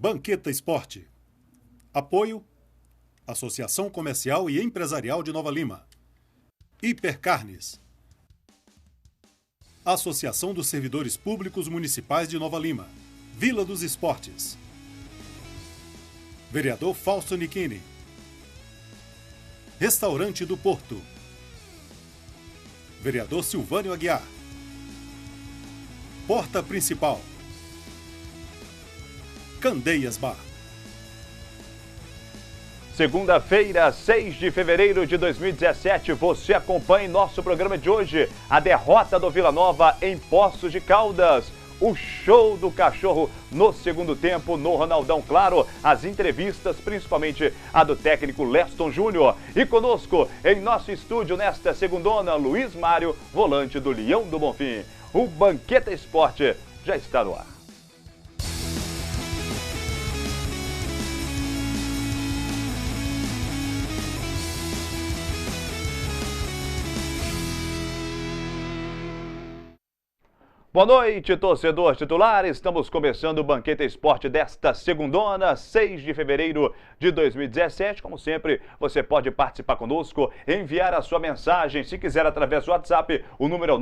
Banqueta Esporte. Apoio: Associação Comercial e Empresarial de Nova Lima. Hipercarnes. Associação dos Servidores Públicos Municipais de Nova Lima. Vila dos Esportes. Vereador Fausto Nichini. Restaurante do Porto. Vereador Silvânio Aguiar. Porta Principal. Candeias Bar. Segunda-feira, 6 de fevereiro de 2017, você acompanha em nosso programa de hoje a derrota do Vila Nova em Poços de Caldas. O show do cachorro no segundo tempo no Ronaldão, claro, as entrevistas, principalmente a do técnico Leston Júnior. E conosco, em nosso estúdio nesta segundona, Luiz Mário, volante do Leão do Bonfim. O Banqueta Esporte já está no ar. Boa noite, torcedor titular. Estamos começando o Banqueta Esporte desta segundona, 6 de fevereiro de 2017. Como sempre, você pode participar conosco, enviar a sua mensagem, se quiser, através do WhatsApp. O número é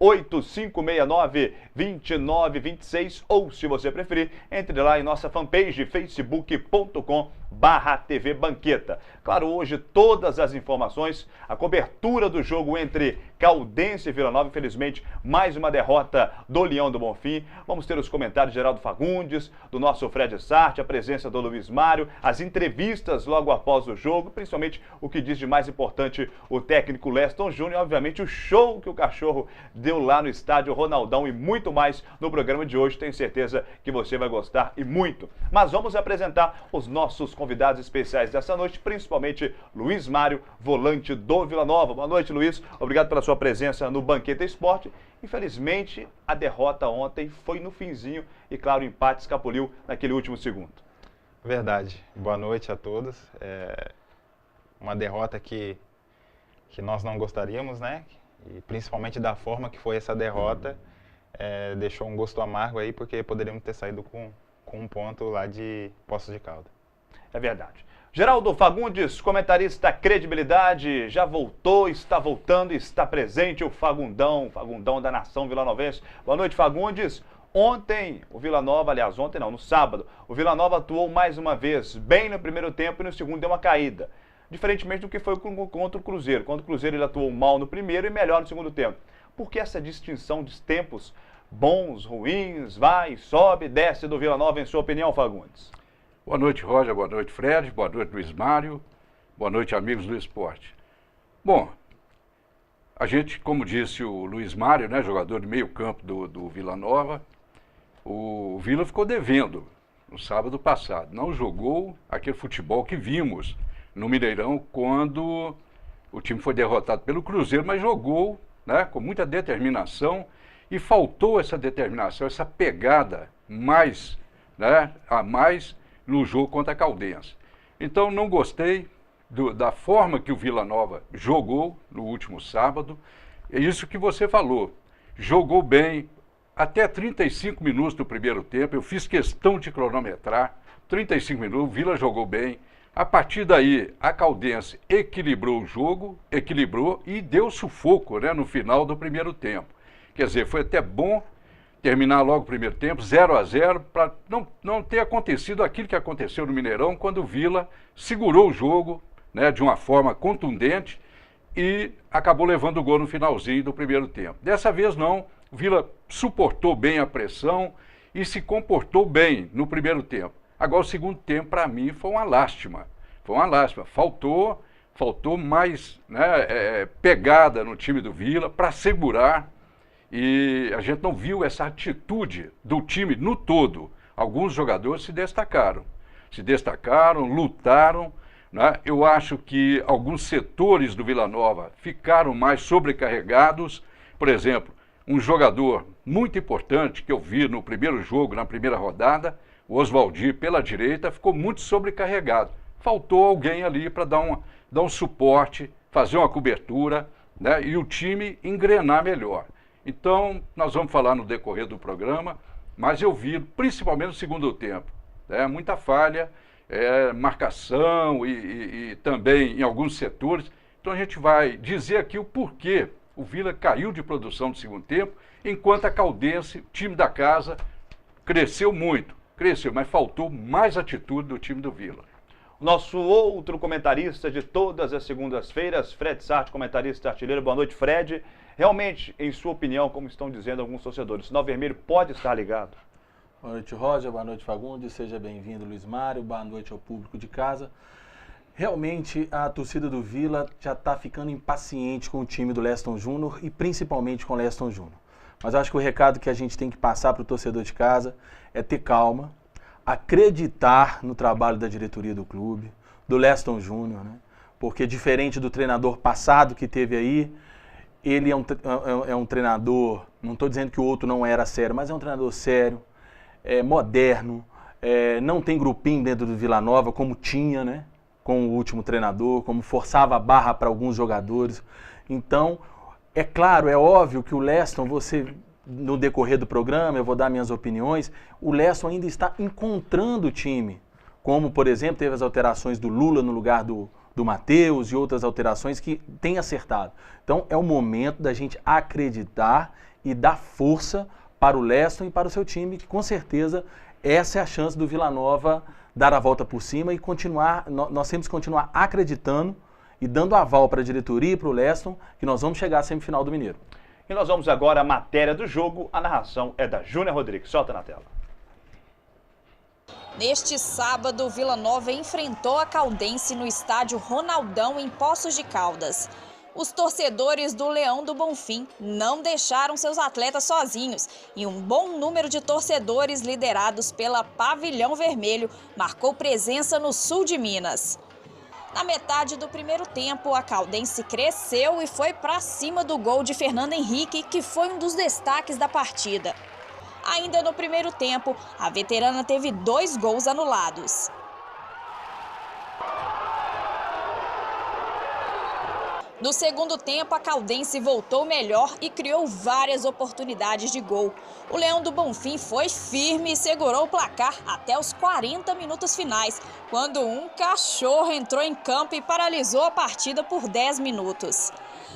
98569-2926 ou, se você preferir, entre lá em nossa fanpage facebook.com/TV Banqueta. Claro, hoje todas as informações, a cobertura do jogo entre Caldense e Vila Nova, infelizmente, mais uma derrota do Leão do Bonfim. Vamos ter os comentários de Geraldo Fagundes, do nosso Fred Sarte, a presença do Luiz Mário, as entrevistas logo após o jogo, principalmente o que diz de mais importante o técnico Leston Júnior, obviamente o show que o cachorro deu lá no estádio Ronaldão e muito mais no programa de hoje. Tenho certeza que você vai gostar e muito. Mas vamos apresentar os nossos convidados especiais dessa noite, principalmente Luiz Mário, volante do Vila Nova. Boa noite, Luiz. Obrigado pela sua presença no Banqueta Esporte. Infelizmente, a derrota ontem foi no finzinho e, claro, o empate escapuliu naquele último segundo. Verdade. Boa noite a todos. Uma derrota que nós não gostaríamos, né? E principalmente da forma que foi essa derrota, deixou um gosto amargo aí, porque poderíamos ter saído com um ponto lá de Poços de Caldas. É verdade. Geraldo Fagundes, comentarista Credibilidade, já voltou, está voltando, está presente o Fagundão da nação vilanovense. Boa noite, Fagundes. Ontem, o Vila Nova, aliás, ontem não, no sábado, o Vila Nova atuou mais uma vez bem no primeiro tempo e no segundo deu uma caída. Diferentemente do que foi contra o Cruzeiro. Contra o Cruzeiro ele atuou mal no primeiro e melhor no segundo tempo. Por que essa distinção de tempos bons, ruins, vai, sobe, desce do Vila Nova, em sua opinião, Fagundes? Boa noite, Roger. Boa noite, Fred. Boa noite, Luiz Mário. Boa noite, amigos do esporte. Bom, a gente, como disse o Luiz Mário, né, jogador de meio campo do Vila Nova, o Vila ficou devendo no sábado passado. Não jogou aquele futebol que vimos no Mineirão quando o time foi derrotado pelo Cruzeiro, mas jogou, né, com muita determinação e faltou essa determinação, essa pegada mais, né, a mais no jogo contra a Caldense. Então não gostei da forma que o Vila Nova jogou no último sábado. É isso que você falou. Jogou bem até 35 minutos do primeiro tempo. Eu fiz questão de cronometrar. 35 minutos, o Vila jogou bem. A partir daí, a Caldense equilibrou o jogo, equilibrou e deu sufoco, né, no final do primeiro tempo. Quer dizer, foi até bom terminar logo o primeiro tempo, 0-0, para não ter acontecido aquilo que aconteceu no Mineirão, quando o Vila segurou o jogo, né, de uma forma contundente e acabou levando o gol no finalzinho do primeiro tempo. Dessa vez não, o Vila suportou bem a pressão e se comportou bem no primeiro tempo. Agora o segundo tempo, para mim, foi uma lástima. Foi uma lástima. Faltou mais, né, pegada no time do Vila para segurar. E a gente não viu essa atitude do time no todo. Alguns jogadores se destacaram, lutaram, né? Eu acho que alguns setores do Vila Nova ficaram mais sobrecarregados. Por exemplo, um jogador muito importante que eu vi no primeiro jogo, na primeira rodada, o Oswaldir pela direita, ficou muito sobrecarregado. Faltou alguém ali para dar um suporte, fazer uma cobertura, né? E o time engrenar melhor. Então, nós vamos falar no decorrer do programa, mas eu vi, principalmente no segundo tempo, Muita falha, marcação e também em alguns setores. Então a gente vai dizer aqui o porquê o Vila caiu de produção no segundo tempo, enquanto a Caldense, time da casa, cresceu muito. Cresceu, mas faltou mais atitude do time do Vila. Nosso outro comentarista de todas as segundas-feiras, Fred Sarti, comentarista artilheiro. Boa noite, Fred. Realmente, em sua opinião, como estão dizendo alguns torcedores, o sinal vermelho pode estar ligado? Boa noite, Roger. Boa noite, Fagundes. Seja bem-vindo, Luiz Mário. Boa noite ao público de casa. Realmente, a torcida do Vila já está ficando impaciente com o time do Leston Júnior e principalmente com o Leston Júnior. Mas acho que o recado que a gente tem que passar para o torcedor de casa é ter calma, acreditar no trabalho da diretoria do clube, do Leston Júnior, né? Porque diferente do treinador passado que teve aí, ele é um treinador, não estou dizendo que o outro não era sério, mas é um treinador sério, moderno, não tem grupinho dentro do Vila Nova como tinha, né? Com o último treinador, como forçava a barra para alguns jogadores. Então, é claro, é óbvio que o Leston, no decorrer do programa, eu vou dar minhas opiniões, o Leston ainda está encontrando o time, como, por exemplo, teve as alterações do Lula no lugar do Matheus e outras alterações que tem acertado. Então, é o momento da gente acreditar e dar força para o Leston e para o seu time, que com certeza essa é a chance do Vila Nova dar a volta por cima e continuar, nós temos que continuar acreditando e dando aval para a diretoria e para o Leston, que nós vamos chegar à semifinal do Mineiro. E nós vamos agora à matéria do jogo. A narração é da Júnior Rodrigues. Solta na tela. Neste sábado, o Vila Nova enfrentou a Caldense no estádio Ronaldão, em Poços de Caldas. Os torcedores do Leão do Bonfim não deixaram seus atletas sozinhos e um bom número de torcedores liderados pela Pavilhão Vermelho marcou presença no sul de Minas. Na metade do primeiro tempo, a Caldense cresceu e foi para cima do gol de Fernando Henrique, que foi um dos destaques da partida. Ainda no primeiro tempo, a veterana teve 2 gols anulados. No segundo tempo, a Caldense voltou melhor e criou várias oportunidades de gol. O Leão do Bonfim foi firme e segurou o placar até os 40 minutos finais, quando um cachorro entrou em campo e paralisou a partida por 10 minutos.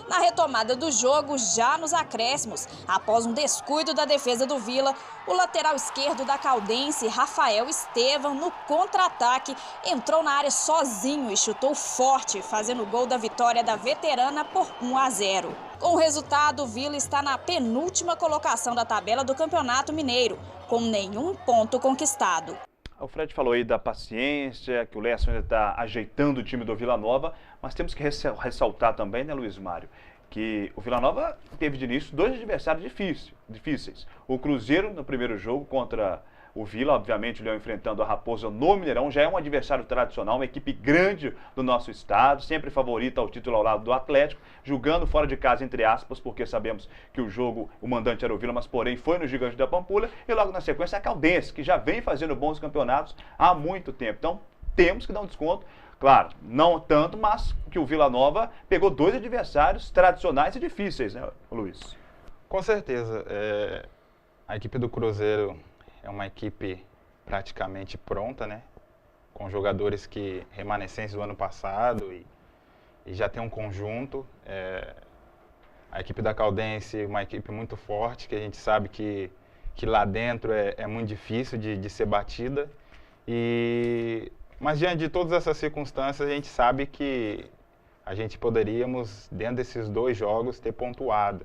Na retomada do jogo, já nos acréscimos, após um descuido da defesa do Vila, o lateral esquerdo da Caldense, Rafael Estevam, no contra-ataque, entrou na área sozinho e chutou forte, fazendo o gol da vitória da veterana por 1-0. Com o resultado, o Vila está na penúltima colocação da tabela do Campeonato Mineiro, com nenhum ponto conquistado. O Fred falou aí da paciência, que o Leston ainda está ajeitando o time do Vila Nova, mas temos que ressaltar também, né, Luiz Mário, que o Vila Nova teve de início 2 adversários difíceis. O Cruzeiro no primeiro jogo contra o Vila, obviamente o Leão enfrentando a Raposa no Mineirão, já é um adversário tradicional, uma equipe grande do nosso estado, sempre favorita ao título ao lado do Atlético, jogando fora de casa, entre aspas, porque sabemos que o jogo, o mandante era o Vila, mas porém foi no Gigante da Pampulha, e logo na sequência a Caldense, que já vem fazendo bons campeonatos há muito tempo. Então temos que dar um desconto, claro, não tanto, mas que o Vila Nova pegou 2 adversários tradicionais e difíceis, né, Luiz? Com certeza. A equipe do Cruzeiro é uma equipe praticamente pronta, né? Com jogadores que remanescentes do ano passado e já tem um conjunto. A equipe da Caldense é uma equipe muito forte, que a gente sabe que lá dentro é muito difícil de ser batida. Mas diante de todas essas circunstâncias, a gente sabe que a gente poderíamos, dentro desses 2 jogos, ter pontuado.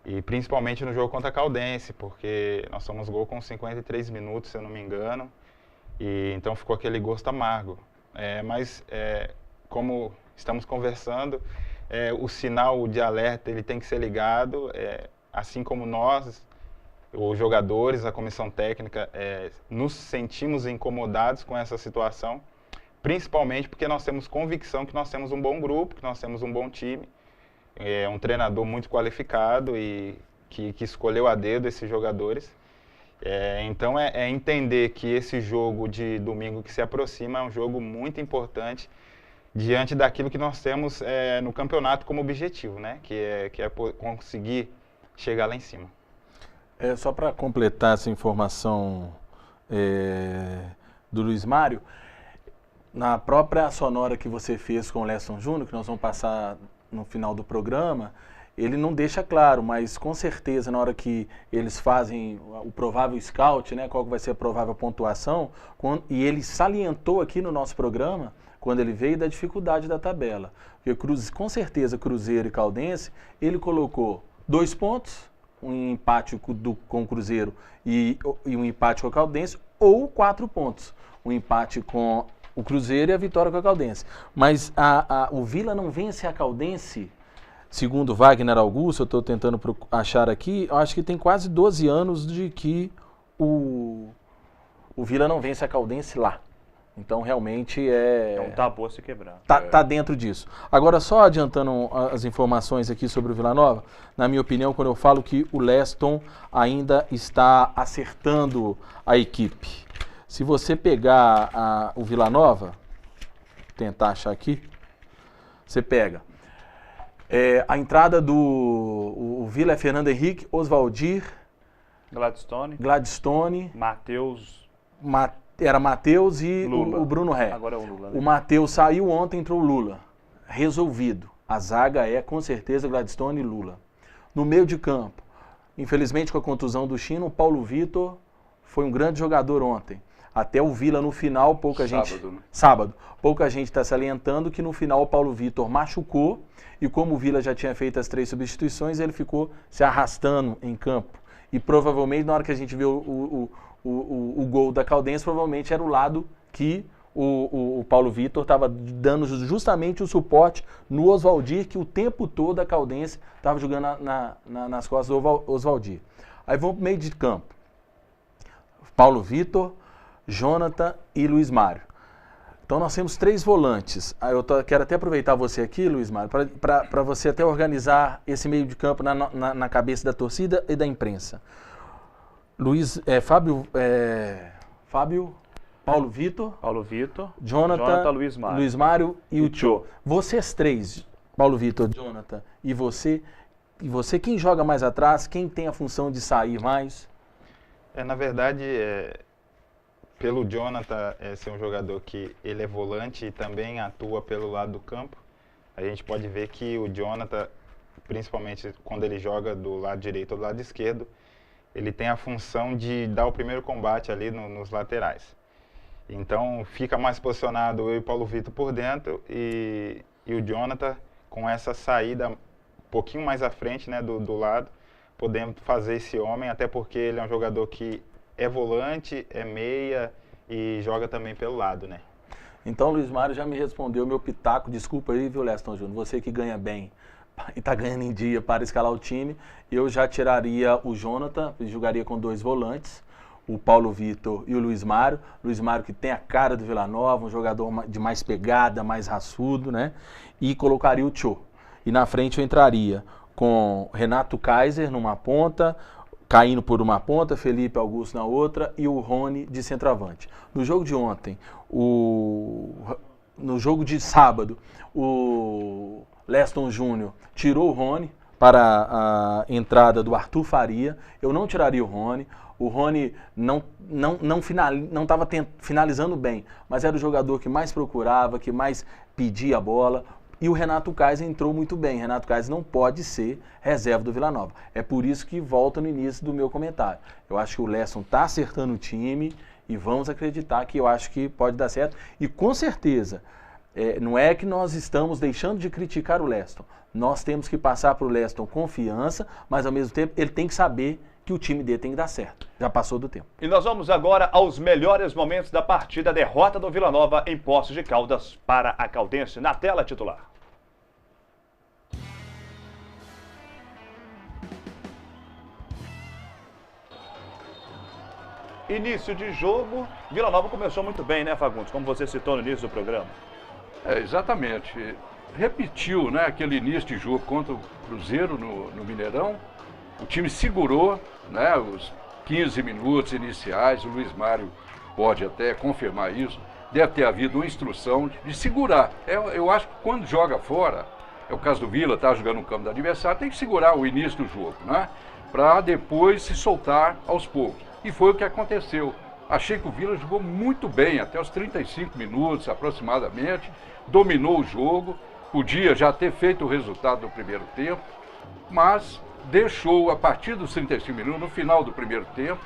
E principalmente no jogo contra a Caldense, porque nós somos gol com 53 minutos, se eu não me engano, e então ficou aquele gosto amargo. Mas como estamos conversando, o sinal de alerta ele tem que ser ligado, assim como nós, os jogadores, a comissão técnica, nos sentimos incomodados com essa situação, principalmente porque nós temos convicção que nós temos um bom grupo, que nós temos um bom time, um treinador muito qualificado e que escolheu a dedo esses jogadores. Então entender que esse jogo de domingo que se aproxima é um jogo muito importante diante daquilo que nós temos no campeonato como objetivo, né? Que é conseguir chegar lá em cima. Só para completar essa informação Luiz Mário, na própria sonora que você fez com o Leston Júnior, que nós vamos passar no final do programa, ele não deixa claro, mas com certeza na hora que eles fazem o provável scout, né, qual vai ser a provável pontuação, e ele salientou aqui no nosso programa, quando ele veio, da dificuldade da tabela. Porque com certeza Cruzeiro e Caldense, ele colocou 2 pontos, um empate com o Cruzeiro e um empate com o Caldense, ou 4 pontos, um empate com o Cruzeiro e a vitória com a Caldense. Mas o Vila não vence a Caldense, segundo Wagner Augusto, eu estou tentando achar aqui, eu acho que tem quase 12 anos de que o Vila não vence a Caldense lá. Então, realmente é um tabu a se quebrar. Tá dentro disso. Agora, só adiantando as informações aqui sobre o Vila Nova, na minha opinião, quando eu falo que o Leston ainda está acertando a equipe. Se você pegar o Vila Nova, tentar achar aqui, você pega. A entrada o Vila é Fernando Henrique, Oswaldir, Gladstone, era Matheus e o Bruno Ré. Agora é o Lula, né? O Matheus saiu ontem, entrou o Lula. Resolvido. A zaga é, com certeza, Gladstone e Lula. No meio de campo, infelizmente com a contusão do Chino, o Paulo Vitor foi um grande jogador ontem. Até o Vila no final, Sábado. Pouca gente está salientando que no final o Paulo Vitor machucou e como o Vila já tinha feito as 3 substituições, ele ficou se arrastando em campo. E provavelmente na hora que a gente viu o gol da Caldense, provavelmente era o lado que o Paulo Vitor estava dando justamente o suporte no Oswaldir, que o tempo todo a Caldense estava jogando nas costas do Oswaldir. Aí vamos para o meio de campo. Paulo Vitor, Jonathan e Luiz Mário. Então nós temos 3 volantes. Quero até aproveitar você aqui, Luiz Mário, para você até organizar esse meio de campo na cabeça da torcida e da imprensa. Fábio, Paulo Vitor, Jonathan, Luiz Mário e o Tio. Vocês 3, Paulo Vitor, Jonathan e você, quem joga mais atrás? Quem tem a função de sair mais? Na verdade, pelo Jonathan ser um jogador que ele é volante e também atua pelo lado do campo, a gente pode ver que o Jonathan, principalmente quando ele joga do lado direito ou do lado esquerdo, ele tem a função de dar o primeiro combate ali nos laterais. Então fica mais posicionado eu e Paulo Vitor por dentro e o Jonathan com essa saída um pouquinho mais à frente, né, do lado, podemos fazer esse homem, até porque ele é um jogador que é volante, é meia e joga também pelo lado, né? Então o Luiz Mário já me respondeu meu pitaco, desculpa aí, viu, Leston Júnior, você que ganha bem e está ganhando em dia para escalar o time, eu já tiraria o Jonathan, jogaria com 2 volantes, o Paulo Vitor e o Luiz Mário que tem a cara do Vila Nova, um jogador de mais pegada, mais raçudo, né? E colocaria o Tio. E na frente eu entraria com Renato Kaiser numa ponta, caindo por uma ponta, Felipe Augusto na outra e o Rony de centroavante. No jogo de ontem, no jogo de sábado, o Leston Júnior tirou o Rony para a entrada do Arthur Faria. Eu não tiraria o Rony. O Rony não estava finalizando bem, mas era o jogador que mais procurava, que mais pedia a bola. E o Renato Kaiser entrou muito bem. Renato Kaiser não pode ser reserva do Vila Nova. É por isso que volta no início do meu comentário. Eu acho que o Leston está acertando o time e vamos acreditar que eu acho que pode dar certo. E com certeza, não é que nós estamos deixando de criticar o Leston. Nós temos que passar para o Leston confiança, mas ao mesmo tempo ele tem que saber que o time dele tem que dar certo. Já passou do tempo. E nós vamos agora aos melhores momentos da partida, a derrota do Vila Nova em Poços de Caldas para a Caldense. Na tela titular. Início de jogo, Vila Nova começou muito bem, né, Fagundes? Como você citou no início do programa. Exatamente. Repetiu, né, aquele início de jogo contra o Cruzeiro no Mineirão. O time segurou, né, os 15 minutos iniciais. O Luiz Mário pode até confirmar isso. Deve ter havido uma instrução de segurar. Eu acho que quando joga fora, é o caso do Vila, está jogando no campo do adversário, tem que segurar o início do jogo, né, para depois se soltar aos poucos. E foi o que aconteceu. Achei que o Vila jogou muito bem, até os 35 minutos aproximadamente, dominou o jogo, podia já ter feito o resultado do primeiro tempo, mas deixou, a partir dos 35 minutos, no final do primeiro tempo,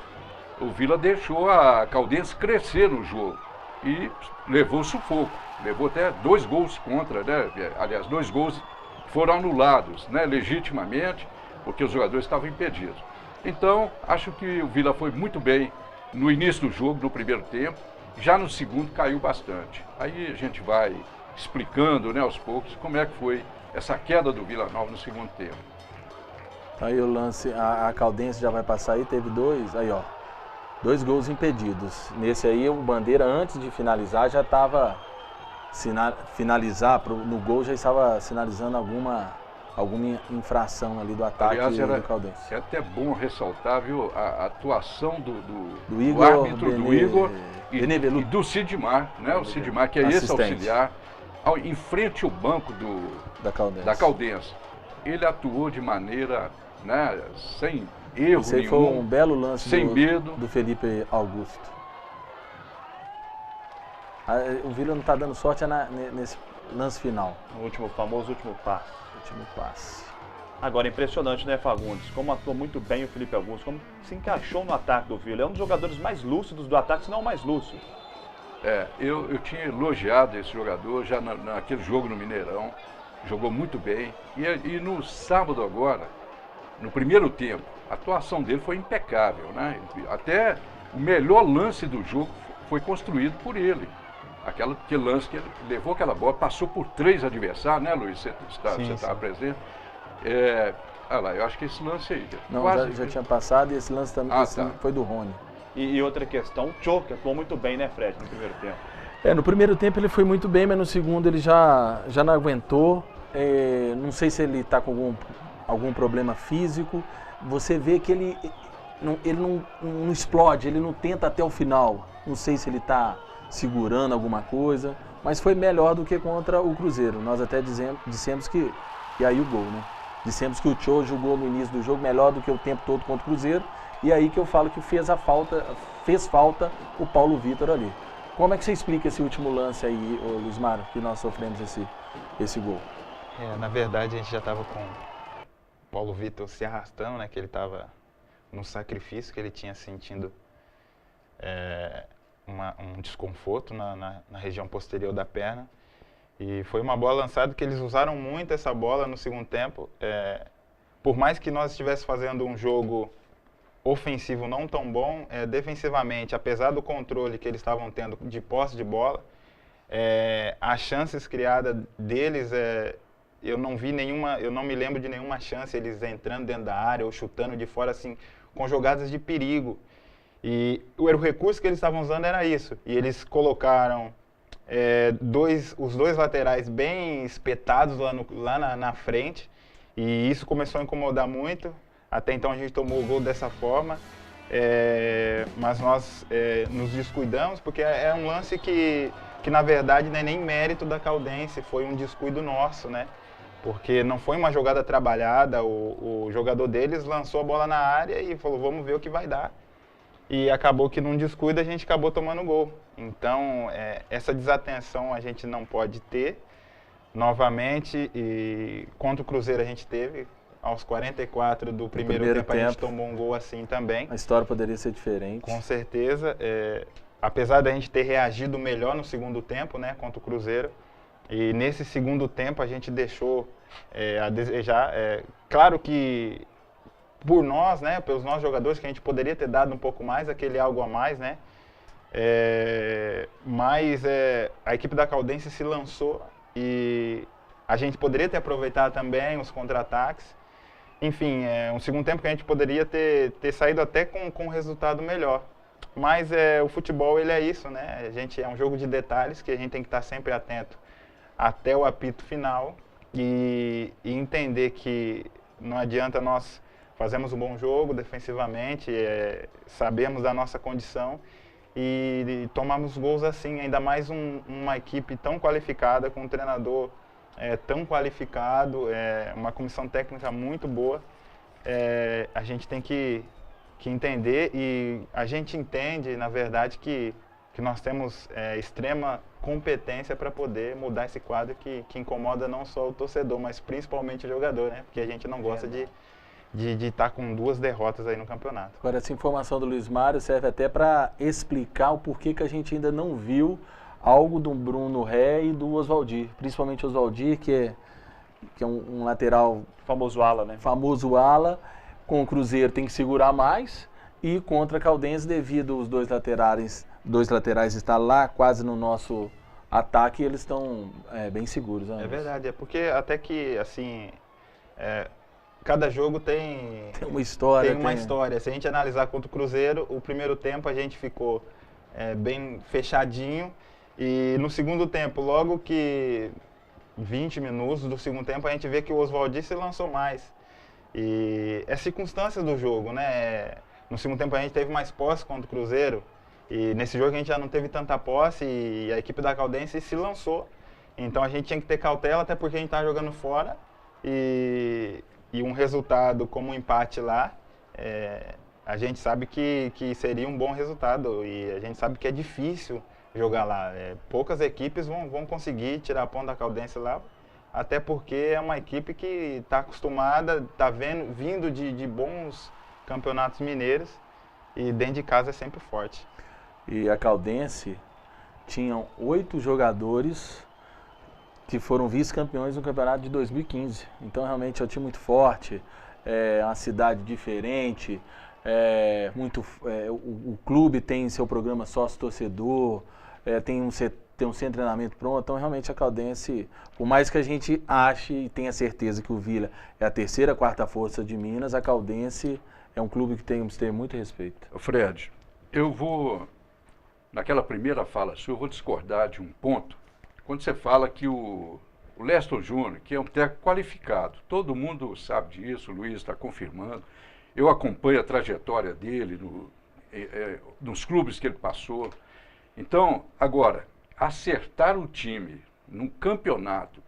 o Vila deixou a Caldense crescer no jogo e levou sufoco, levou até 2 gols contra, né? Aliás, 2 gols foram anulados, né? Legitimamente, porque os jogadores estavam impedidos. Então, acho que o Vila foi muito bem no início do jogo, no primeiro tempo, já no segundo caiu bastante. Aí a gente vai explicando, né, aos poucos como é que foi essa queda do Vila Nova no segundo tempo. Aí o lance, a Caldense já vai passar aí, teve 2, aí ó, 2 gols impedidos. Nesse aí o Bandeira, antes de finalizar, já estava no gol já estava sinalizando alguma infração ali do ataque. Aliás, do Caldense. É até bom ressaltar, viu, a atuação do Igor, árbitro, do Igor e Benevenuto. do Sidmar, né? O Sidmar, que é esse auxiliar, em frente ao banco da Caldense. Ele atuou de maneira, né, sem erro Isso aí nenhum, foi um belo lance sem medo. do Felipe Augusto. O Vila não está dando sorte nesse lance final. No famoso último passe. Último passe. Agora, impressionante, né, Fagundes? Como atuou muito bem o Felipe Augusto, como se encaixou no ataque do Vila. É um dos jogadores mais lúcidos do ataque, se não o mais lúcido. Eu tinha elogiado esse jogador já naquele jogo no Mineirão. Jogou muito bem. E no sábado agora, no primeiro tempo, a atuação dele foi impecável, né? Até o melhor lance do jogo foi construído por ele. Aquele lance que ele levou aquela bola, passou por 3 adversários, né, Luiz? Você estava presente. Olha lá, eu acho que esse lance aí. Não, já tinha passado e esse lance também foi do Rony. E outra questão, o Tchô, que atuou muito bem, né, Fred, no primeiro tempo? No primeiro tempo ele foi muito bem, mas no segundo ele já não aguentou. Não sei se ele está com algum problema físico. Você vê que ele não explode, ele não tenta até o final. Não sei se ele está segurando alguma coisa, mas foi melhor do que contra o Cruzeiro. Nós até dissemos que... E aí o gol, né? Dissemos que o Tchô jogou no início do jogo melhor do que o tempo todo contra o Cruzeiro. E aí que eu falo que fez falta o Paulo Vitor ali. Como é que você explica esse último lance aí, Luiz Mário, que nós sofremos esse gol? Na verdade, a gente já estava com o Paulo Vitor se arrastando, né? Que ele estava no sacrifício, que ele tinha sentindo um desconforto na região posterior da perna. E foi uma bola lançada que eles usaram muito essa bola no segundo tempo. Por mais que nós estivéssemos fazendo um jogo ofensivo não tão bom, defensivamente, apesar do controle que eles estavam tendo de posse de bola, as chances criadas deles, eu não me lembro de nenhuma chance eles entrando dentro da área ou chutando de fora, assim, com jogadas de perigo. E o recurso que eles estavam usando era isso. E eles colocaram os dois laterais bem espetados lá na frente. E isso começou a incomodar muito. Até então a gente tomou o gol dessa forma. Mas nós nos descuidamos, porque é um lance que na verdade não é nem mérito da Caldense, foi um descuido nosso, né? Porque não foi uma jogada trabalhada, o jogador deles lançou a bola na área e falou, vamos ver o que vai dar. E acabou que num descuido a gente acabou tomando gol. Então, essa desatenção a gente não pode ter novamente. E contra o Cruzeiro a gente teve, aos 44 do primeiro tempo a gente tomou um gol assim também. A história poderia ser diferente. Com certeza. Apesar da gente ter reagido melhor no segundo tempo, né, contra o Cruzeiro. E nesse segundo tempo a gente deixou a desejar. Claro que por nós, né, pelos nossos jogadores, que a gente poderia ter dado um pouco mais, aquele algo a mais, né? Mas a equipe da Caldense se lançou e a gente poderia ter aproveitado também os contra-ataques. Enfim, um segundo tempo que a gente poderia ter saído até com um resultado melhor. Mas o futebol, ele é isso, né? A gente é um jogo de detalhes que a gente tem que estar sempre atento até o apito final e entender que não adianta nós fazermos um bom jogo defensivamente, sabemos da nossa condição e tomamos gols assim, ainda mais uma equipe tão qualificada, com um treinador tão qualificado, uma comissão técnica muito boa. A gente tem que entender, e a gente entende, na verdade, que nós temos extrema competência para poder mudar esse quadro que incomoda não só o torcedor, mas principalmente o jogador, né? Porque a gente não gosta de estar com 2 derrotas aí no campeonato. Agora, essa informação do Luiz Mário serve até para explicar o porquê que a gente ainda não viu algo do Bruno Ré e do Oswaldir. Principalmente o Oswaldir, que é um lateral... Famoso ala, né? Famoso ala. Com o Cruzeiro tem que segurar mais. E contra a Caldense, devido os dois laterais estar lá quase no nosso ataque, eles estão bem seguros. Né? É verdade, é porque até que, assim... cada jogo tem uma história. Tem uma história. Se a gente analisar contra o Cruzeiro, o primeiro tempo a gente ficou bem fechadinho. E no segundo tempo, logo que 20 minutos do segundo tempo, a gente vê que o Oswaldir se lançou mais. E é circunstância do jogo, né? No segundo tempo a gente teve mais posse contra o Cruzeiro. E nesse jogo a gente já não teve tanta posse e a equipe da Caldense se lançou. Então a gente tinha que ter cautela, até porque a gente estava jogando fora. E um resultado como um empate lá, a gente sabe que seria um bom resultado e a gente sabe que é difícil jogar lá. Poucas equipes vão conseguir tirar a ponta da Caldense lá, até porque é uma equipe que está acostumada, está vindo de bons campeonatos mineiros e dentro de casa é sempre forte. E a Caldense tinham 8 jogadores que foram vice-campeões no campeonato de 2015. Então, realmente, é um time muito forte, é uma cidade diferente, o clube tem seu programa sócio-torcedor, tem um centro de treinamento pronto. Então, realmente, a Caldense, por mais que a gente ache e tenha certeza que o Vila é a 3ª, 4ª força de Minas, a Caldense é um clube que temos que ter muito respeito. Fred, eu vou, naquela primeira fala sua, eu vou discordar de um ponto. Quando você fala que o Leston Júnior, que é um técnico qualificado, todo mundo sabe disso, o Luiz está confirmando, eu acompanho a trajetória dele nos clubes que ele passou. Então, agora, acertar o time num campeonato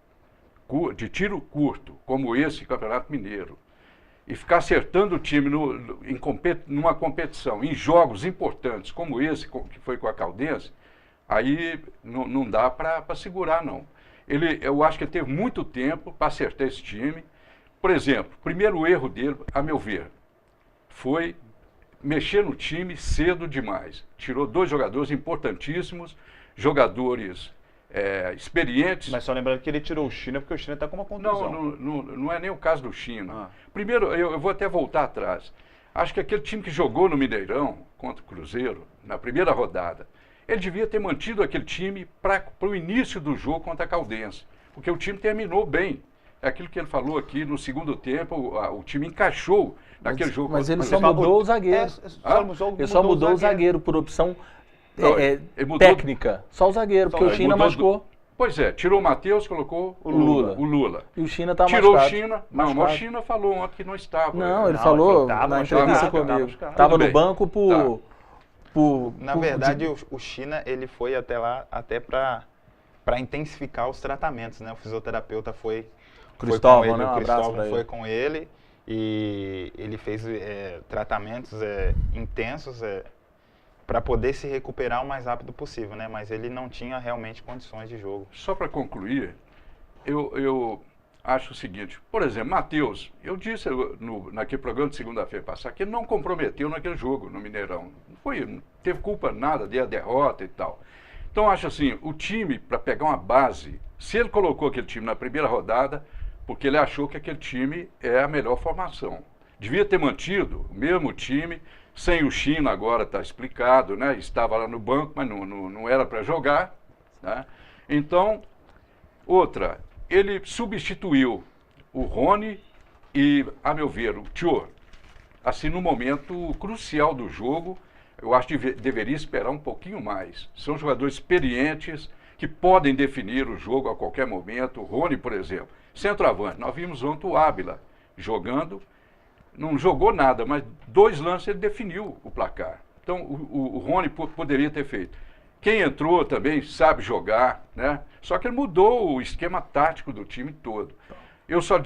de tiro curto, como esse Campeonato Mineiro, e ficar acertando o time numa competição, em jogos importantes, como esse que foi com a Caldense, aí não dá para segurar, não. Eu acho que ele teve muito tempo para acertar esse time. Por exemplo, o primeiro erro dele, a meu ver, foi mexer no time cedo demais. Tirou 2 jogadores importantíssimos, jogadores experientes. Mas só lembrando que ele tirou o China porque o China está com uma contusão. Não é nem o caso do China. Primeiro, eu vou até voltar atrás. Acho que aquele time que jogou no Mineirão contra o Cruzeiro, na primeira rodada, ele devia ter mantido aquele time para o início do jogo contra a Caldense, porque o time terminou bem. É aquilo que ele falou aqui, no segundo tempo, o time encaixou naquele jogo. Mas ele só mudou o zagueiro. Ele só mudou o zagueiro por opção técnica. Só o zagueiro, porque o China machucou. Pois é, tirou o Matheus, colocou o Lula. E o China está machucado. Tirou o China. Não, mas o China falou ontem que não estava. Não, ele falou na entrevista comigo. Estava no banco Na verdade, o China ele foi até lá até para intensificar os tratamentos, né? O fisioterapeuta foi Cristóvão, com ele, né? o Cristóvão foi ele. com ele e ele fez tratamentos intensos para poder se recuperar o mais rápido possível, né? Mas ele não tinha realmente condições de jogo. Só para concluir, eu acho o seguinte, por exemplo, Matheus, eu disse naquele programa de segunda-feira passada que ele não comprometeu naquele jogo no Mineirão. Não teve culpa nada de a derrota e tal. Então, acho assim, o time, para pegar uma base, se ele colocou aquele time na primeira rodada, porque ele achou que aquele time é a melhor formação. Devia ter mantido o mesmo time, sem o China, agora está explicado, né? Estava lá no banco, mas não era para jogar, né? Então, outra, ele substituiu o Rony e, a meu ver, o Thior, assim, no momento crucial do jogo. Eu acho que deveria esperar um pouquinho mais. São jogadores experientes que podem definir o jogo a qualquer momento. O Rony, por exemplo, centroavante. Nós vimos ontem o Ábila jogando, não jogou nada, mas 2 lances ele definiu o placar. Então o Rony poderia ter feito. Quem entrou também sabe jogar, né? Só que ele mudou o esquema tático do time todo. Eu só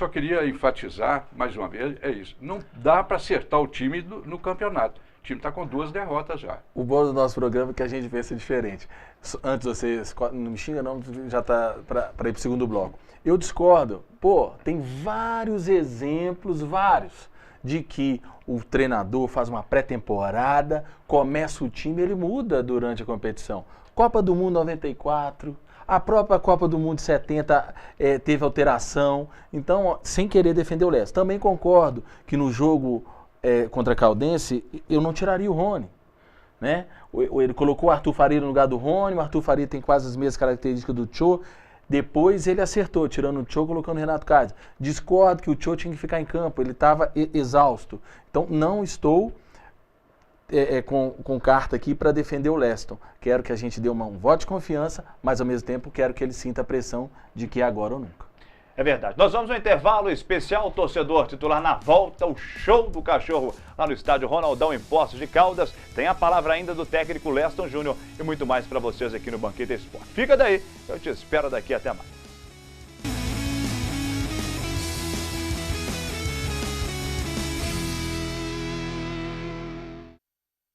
queria enfatizar, mais uma vez, é isso. Não dá para acertar o time no campeonato. O time está com 2 derrotas já. O bom do nosso programa é que a gente pensa diferente. Antes vocês, não me xinga não, já está para ir para o segundo bloco. Eu discordo. Pô, tem vários exemplos, de que o treinador faz uma pré-temporada, começa o time, ele muda durante a competição. Copa do Mundo 94, a própria Copa do Mundo 70 teve alteração. Então, sem querer defender o Leste, também concordo que no jogo contra a Caldense, eu não tiraria o Rony. Né? Ele colocou o Arthur Faria no lugar do Rony, o Arthur Faria tem quase as mesmas características do Tchô. Depois ele acertou, tirando o Tchô, colocando o Renato Kaiser. Discordo que o Tchô tinha que ficar em campo, ele estava exausto. Então não estou com carta aqui para defender o Leston. Quero que a gente dê um voto de confiança, mas ao mesmo tempo quero que ele sinta a pressão de que é agora ou nunca. É verdade. Nós vamos ao intervalo especial, torcedor titular na volta, o show do cachorro lá no estádio Ronaldão em Poços de Caldas. Tem a palavra ainda do técnico Leston Júnior e muito mais para vocês aqui no Banquete Esporte. Fica daí, eu te espero daqui até mais.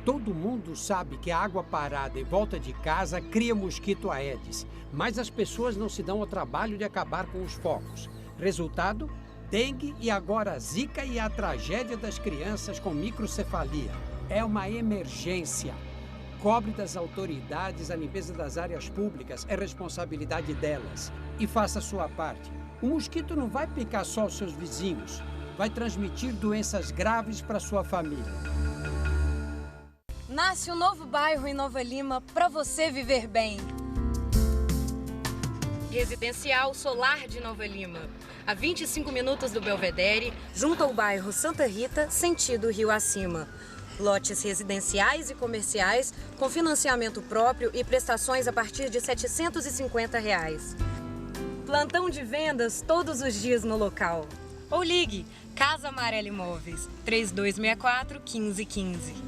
Todo mundo sabe que a água parada em volta de casa cria mosquito Aedes, mas as pessoas não se dão ao trabalho de acabar com os focos. Resultado? Dengue e agora Zika e a tragédia das crianças com microcefalia. É uma emergência. Cobre das autoridades a limpeza das áreas públicas, é responsabilidade delas. E faça a sua parte. O mosquito não vai picar só os seus vizinhos, vai transmitir doenças graves para sua família. Nasce um novo bairro em Nova Lima para você viver bem. Residencial Solar de Nova Lima. A 25 minutos do Belvedere, junto ao bairro Santa Rita, sentido Rio Acima. Lotes residenciais e comerciais com financiamento próprio e prestações a partir de R$ 750. Plantão de vendas todos os dias no local. Ou ligue Casa Amarela Imóveis, 3264-1515.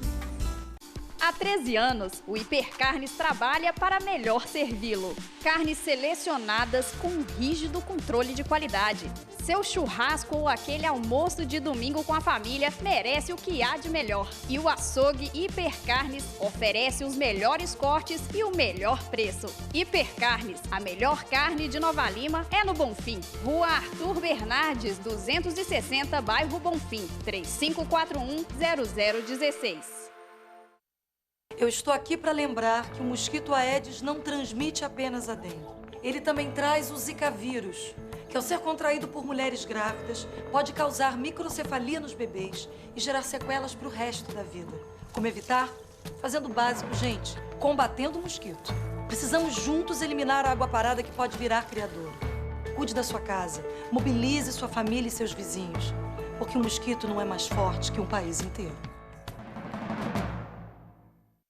Há 13 anos, o Hipercarnes trabalha para melhor servi-lo. Carnes selecionadas com um rígido controle de qualidade. Seu churrasco ou aquele almoço de domingo com a família merece o que há de melhor. E o açougue Hipercarnes oferece os melhores cortes e o melhor preço. Hipercarnes, a melhor carne de Nova Lima é no Bonfim. Rua Arthur Bernardes, 260, bairro Bonfim, 3541-0016. Eu estou aqui para lembrar que o mosquito Aedes não transmite apenas a dengue. Ele também traz o Zika vírus, que ao ser contraído por mulheres grávidas, pode causar microcefalia nos bebês e gerar sequelas para o resto da vida. Como evitar? Fazendo o básico, gente, combatendo o mosquito. Precisamos juntos eliminar a água parada que pode virar criador. Cuide da sua casa, mobilize sua família e seus vizinhos, porque o mosquito não é mais forte que um país inteiro.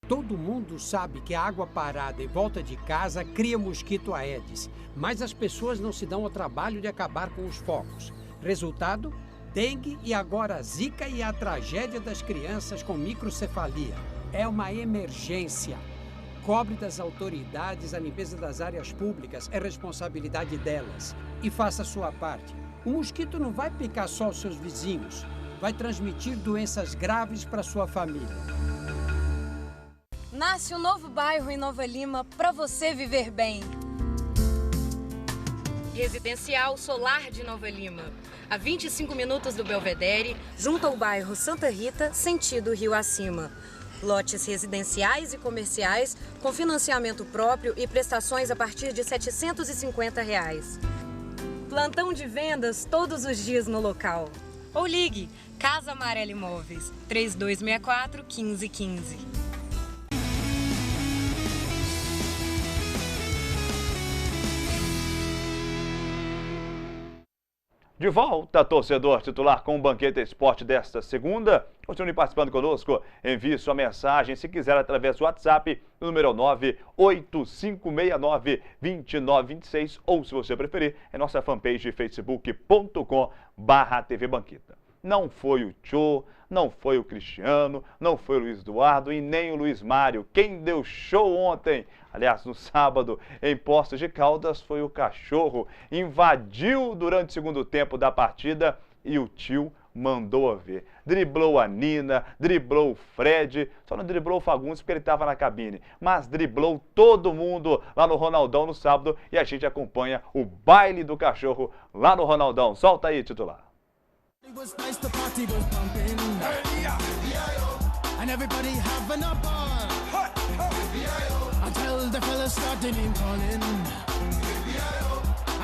Todo mundo sabe que a água parada em volta de casa cria mosquito Aedes, mas as pessoas não se dão ao trabalho de acabar com os focos. Resultado? Dengue e agora Zika e a tragédia das crianças com microcefalia. É uma emergência. Cobre das autoridades a limpeza das áreas públicas, é responsabilidade delas. E faça a sua parte. O mosquito não vai picar só os seus vizinhos, vai transmitir doenças graves para sua família. Nasce um novo bairro em Nova Lima para você viver bem. Residencial Solar de Nova Lima. A 25 minutos do Belvedere, junto ao bairro Santa Rita, sentido Rio Acima. Lotes residenciais e comerciais com financiamento próprio e prestações a partir de R$ 750. Plantão de vendas todos os dias no local. Ou ligue Casa Amarela Imóveis, 3264-1515. De volta, torcedor titular, com o Banquete Esporte desta segunda. Continue participando conosco, envie sua mensagem, se quiser, através do WhatsApp, no número 98569-2926, ou, se você preferir, é nossa fanpage facebook.com/tvbanqueta. Não foi o Tchô, não foi o Cristiano, não foi o Luiz Eduardo e nem o Luiz Mário. Quem deu show ontem, aliás, no sábado, em Poços de Caldas, foi o Cachorro. Invadiu durante o segundo tempo da partida e o tio mandou a ver. Driblou a Nina, driblou o Fred, só não driblou o Fagundes porque ele estava na cabine, mas driblou todo mundo lá no Ronaldão no sábado e a gente acompanha o baile do Cachorro lá no Ronaldão. Solta aí, titular.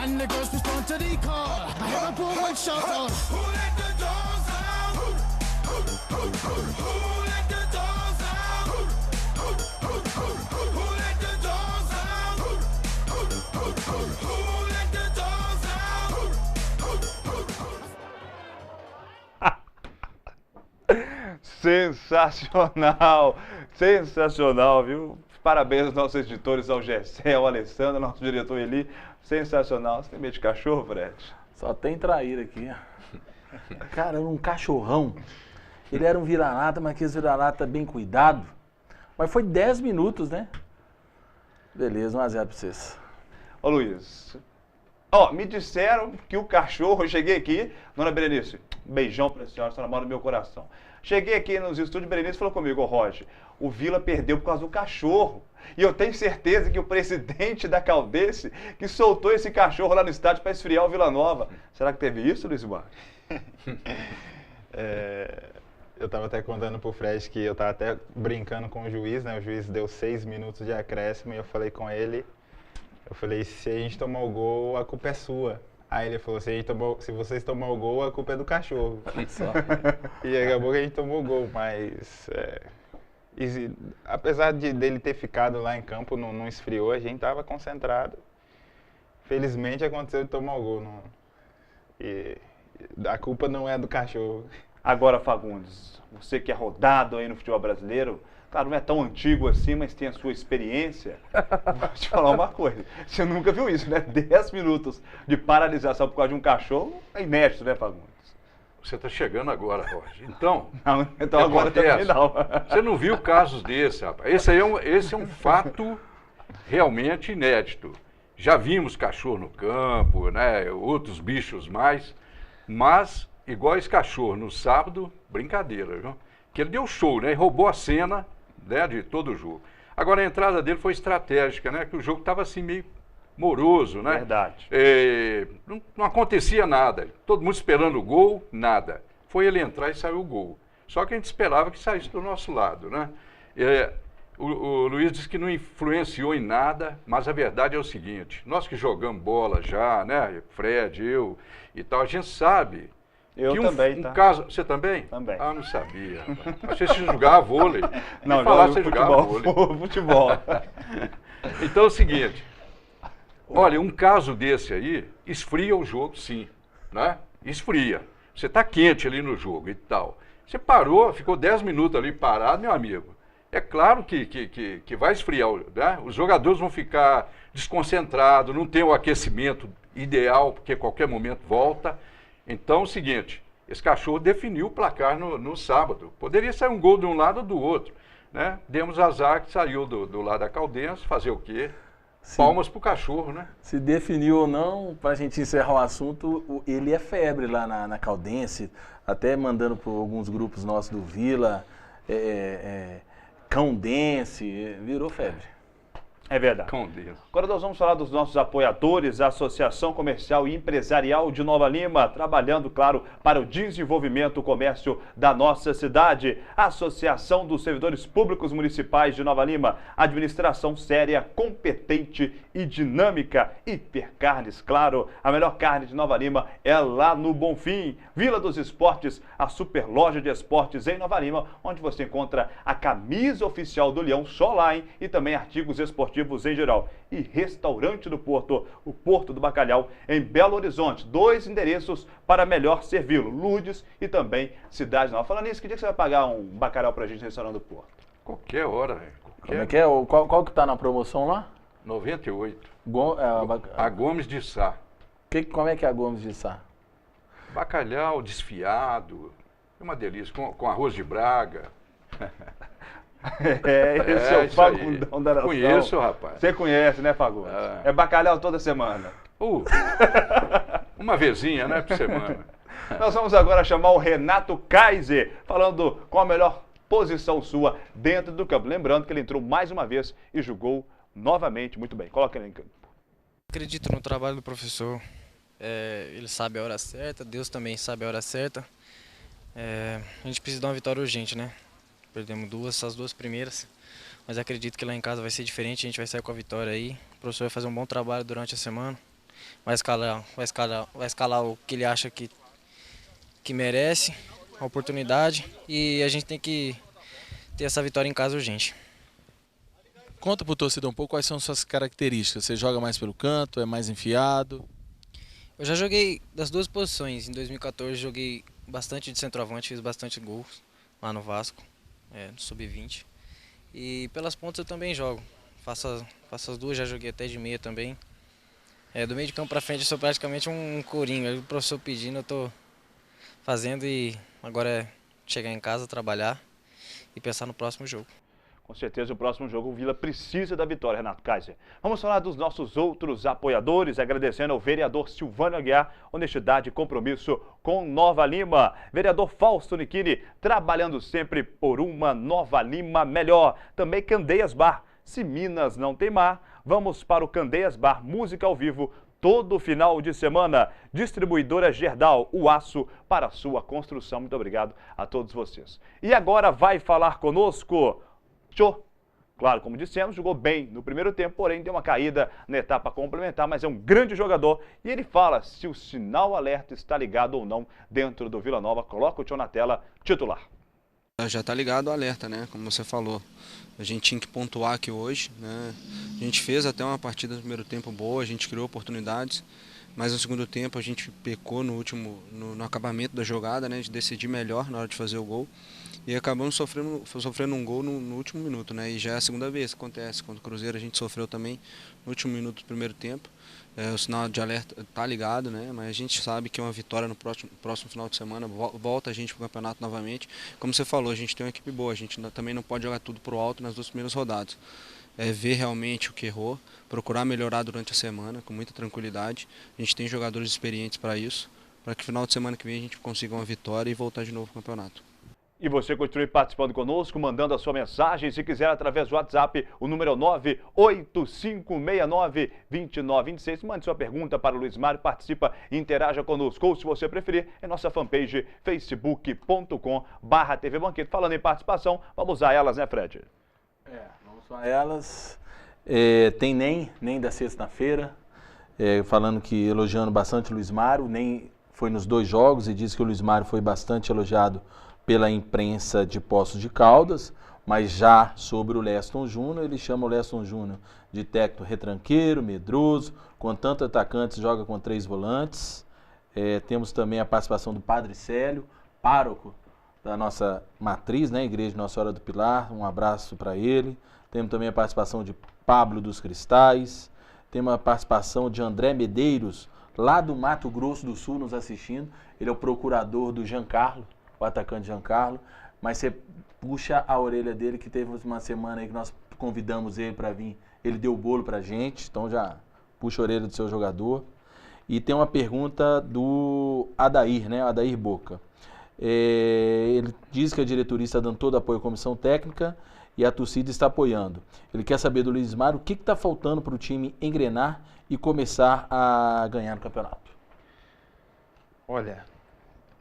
And the girls respond to the call. I hear a poor one shout out. Who let the dogs out? Who let the dogs out? Who let the dogs out? Who let the dogs out? Sensacional, sensacional, viu? Parabéns aos nossos editores, ao Gessé, ao Alessandro, nosso diretor Eli. Sensacional. Você tem medo de cachorro, Fred? Só tem traíra aqui. Cara, um cachorrão. Ele era um vira-lata, mas aqueles vira-lata bem cuidado. Mas foi 10 minutos, né? Beleza, 1 a 0 pra vocês. Ô Luiz, ó, me disseram que o cachorro, eu cheguei aqui, dona Berenice, beijão pra senhora, a senhora mora no meu coração. Cheguei aqui nos estúdios, Berenice falou comigo, ô Roger, o Vila perdeu por causa do cachorro. E eu tenho certeza que o presidente da Caldense que soltou esse cachorro lá no estádio para esfriar o Vila Nova. Será que teve isso, Luiz Mar? Eu estava até contando pro Fred que eu estava até brincando com o juiz, né? O juiz deu 6 minutos de acréscimo e eu falei com ele, se a gente tomar o gol, a culpa é sua. Aí ele falou, se vocês tomar o gol, a culpa é do cachorro. E acabou que a gente tomou o gol, mas... apesar dele ter ficado lá em campo, não esfriou, a gente estava concentrado. Felizmente aconteceu de tomar o gol. E a culpa não é do cachorro. Agora, Fagundes, você que é rodado aí no futebol brasileiro, claro, não é tão antigo assim, mas tem a sua experiência. Vou te falar uma coisa, você nunca viu isso, né? 10 minutos de paralisação por causa de um cachorro é inédito, né, Fagundes? Você está chegando agora, Roger. Então, então agora também não. Você não viu casos desse, rapaz. Esse é um fato realmente inédito. Já vimos cachorro no campo, né? Outros bichos mais, mas igual esse cachorro no sábado, brincadeira, viu? Que ele deu show, né? E roubou a cena, né, de todo o jogo. Agora a entrada dele foi estratégica, né? Que o jogo estava assim meio moroso, né? Verdade. Não acontecia nada. Todo mundo esperando o gol, nada. Foi ele entrar e saiu o gol. Só que a gente esperava que saísse do nosso lado, né? O Luiz disse que não influenciou em nada, mas a verdade é o seguinte, nós que jogamos bola já, né? Fred, eu e tal, a gente sabe... Eu também, tá? Caso... Você também? Também. Ah, não sabia. Achei que você jogava vôlei. Não, falar você jogava vôlei. Futebol. Então é o seguinte, olha, um caso desse aí esfria o jogo, sim, né? Esfria. Você está quente ali no jogo e tal. Você parou, ficou 10 minutos ali parado, meu amigo. É claro que vai esfriar, né? Os jogadores vão ficar desconcentrados, não tem o aquecimento ideal, porque a qualquer momento volta. Então, é o seguinte, esse cachorro definiu o placar no sábado. Poderia sair um gol de um lado ou do outro, né? Demos azar que saiu do lado da Caldense, fazer o quê? Palmas pro cachorro, né? Se definiu ou não, para a gente encerrar o assunto, ele é febre lá na Caldense, até mandando para alguns grupos nossos do Vila, Cãodense, virou febre. É verdade. Agora nós vamos falar dos nossos apoiadores, a Associação Comercial e Empresarial de Nova Lima, trabalhando, claro, para o desenvolvimento do comércio da nossa cidade. A Associação dos Servidores Públicos Municipais de Nova Lima, administração séria, competente e dinâmica. Hipercarnes, claro, a melhor carne de Nova Lima é lá no Bonfim. Vila dos Esportes, a super loja de esportes em Nova Lima, onde você encontra a camisa oficial do Leão Soline e também artigos esportivos em geral. E Restaurante do Porto, o Porto do Bacalhau, em Belo Horizonte. 2 endereços para melhor servi-lo, Lourdes e também Cidade Nova. Falando nisso, que dia que você vai pagar um bacalhau pra gente no Restaurante do Porto? Qualquer hora, velho. Como é que é? Qual que tá na promoção lá? 98. A Gomes de Sá. Como é que é a Gomes de Sá? Bacalhau desfiado, É uma delícia, com arroz de Braga. Esse é o isso aí. Fagundão da Nação. Conheço, rapaz. Você conhece, né, Fagundes? É bacalhau toda semana. Uma vezinha, né, por semana. Nós vamos agora chamar o Renato Kaiser, falando qual a melhor posição sua dentro do campo. Lembrando que ele entrou mais uma vez e jogou novamente muito bem. Coloca ele em campo. Acredito no trabalho do professor. Ele sabe a hora certa, Deus também sabe a hora certa. A gente precisa de uma vitória urgente, né? Perdemos as duas primeiras, mas acredito que lá em casa vai ser diferente, a gente vai sair com a vitória aí. O professor vai fazer um bom trabalho durante a semana, vai escalar o que ele acha que merece, a oportunidade, e a gente tem que ter essa vitória em casa urgente. Conta pro torcedor um pouco quais são suas características. Você joga mais pelo canto, é mais enfiado? Eu já joguei das duas posições. Em 2014 joguei bastante de centroavante, fiz bastante gols lá no Vasco, no Sub-20. E pelas pontas eu também jogo. Faço as duas, já joguei até de meia também. Do meio de campo pra frente eu sou praticamente um coringa. O professor pedindo, eu tô fazendo, e agora é chegar em casa, trabalhar e pensar no próximo jogo. Com certeza o próximo jogo o Vila precisa da vitória, Renato Kaiser. Vamos falar dos nossos outros apoiadores, agradecendo ao vereador Silvânio Aguiar, honestidade e compromisso com Nova Lima. Vereador Fausto Nichini, trabalhando sempre por uma Nova Lima melhor. Também Candeias Bar. Se Minas não tem mar, vamos para o Candeias Bar, música ao vivo, todo final de semana. Distribuidora Gerdau, o aço para a sua construção. Muito obrigado a todos vocês. E agora vai falar conosco Tchô. Claro, como dissemos, jogou bem no primeiro tempo, porém deu uma caída na etapa complementar, mas é um grande jogador. E ele fala se o sinal alerta está ligado ou não dentro do Vila Nova. Coloca o Tchô na tela, titular. Já está ligado o alerta, né? Como você falou. A gente tinha que pontuar aqui hoje, né? A gente fez até uma partida no primeiro tempo boa, a gente criou oportunidades, mas no segundo tempo a gente pecou no acabamento da jogada, né? De decidir melhor na hora de fazer o gol. E acabamos sofrendo um gol no último minuto, né? E já é a segunda vez que acontece. Contra o Cruzeiro a gente sofreu também no último minuto do primeiro tempo. O sinal de alerta está ligado, né? Mas a gente sabe que é uma vitória no próximo final de semana volta a gente para o campeonato novamente. Como você falou, a gente tem uma equipe boa, a gente também não pode jogar tudo pro alto nas duas primeiras rodadas. Ver realmente o que errou, procurar melhorar durante a semana com muita tranquilidade. A gente tem jogadores experientes para isso, para que no final de semana que vem a gente consiga uma vitória e voltar de novo para o campeonato. E você continue participando conosco, mandando a sua mensagem, se quiser, através do WhatsApp, o número é 98569-2926. Mande sua pergunta para o Luiz Mário, participa e interaja conosco. Ou, se você preferir, em nossa fanpage, facebook.com/TV Banquete. Falando em participação, vamos a elas, né, Fred? Vamos a elas. Tem Nem da sexta-feira, falando que elogiando bastante o Luiz Mário. Nem foi nos dois jogos e disse que o Luiz Mário foi bastante elogiado pela imprensa de Poços de Caldas, mas já sobre o Leston Júnior, ele chama o Leston Júnior de técnico retranqueiro, medroso, com tanto atacantes, joga com 3 volantes. Temos também a participação do Padre Célio, pároco da nossa matriz, né, Igreja Nossa Senhora do Pilar, um abraço para ele. Temos também a participação de Pablo dos Cristais, temos a participação de André Medeiros, lá do Mato Grosso do Sul, nos assistindo. Ele é o procurador do Giancarlo, o atacante Giancarlo, mas você puxa a orelha dele, que teve uma semana aí que nós convidamos ele para vir, ele deu o bolo pra gente, então já puxa a orelha do seu jogador. E tem uma pergunta do Adair, né, Adair Boca. Ele diz que a diretoria está dando todo apoio à comissão técnica e a torcida está apoiando. Ele quer saber do Luiz Mário o que está faltando para o time engrenar e começar a ganhar no campeonato. Olha,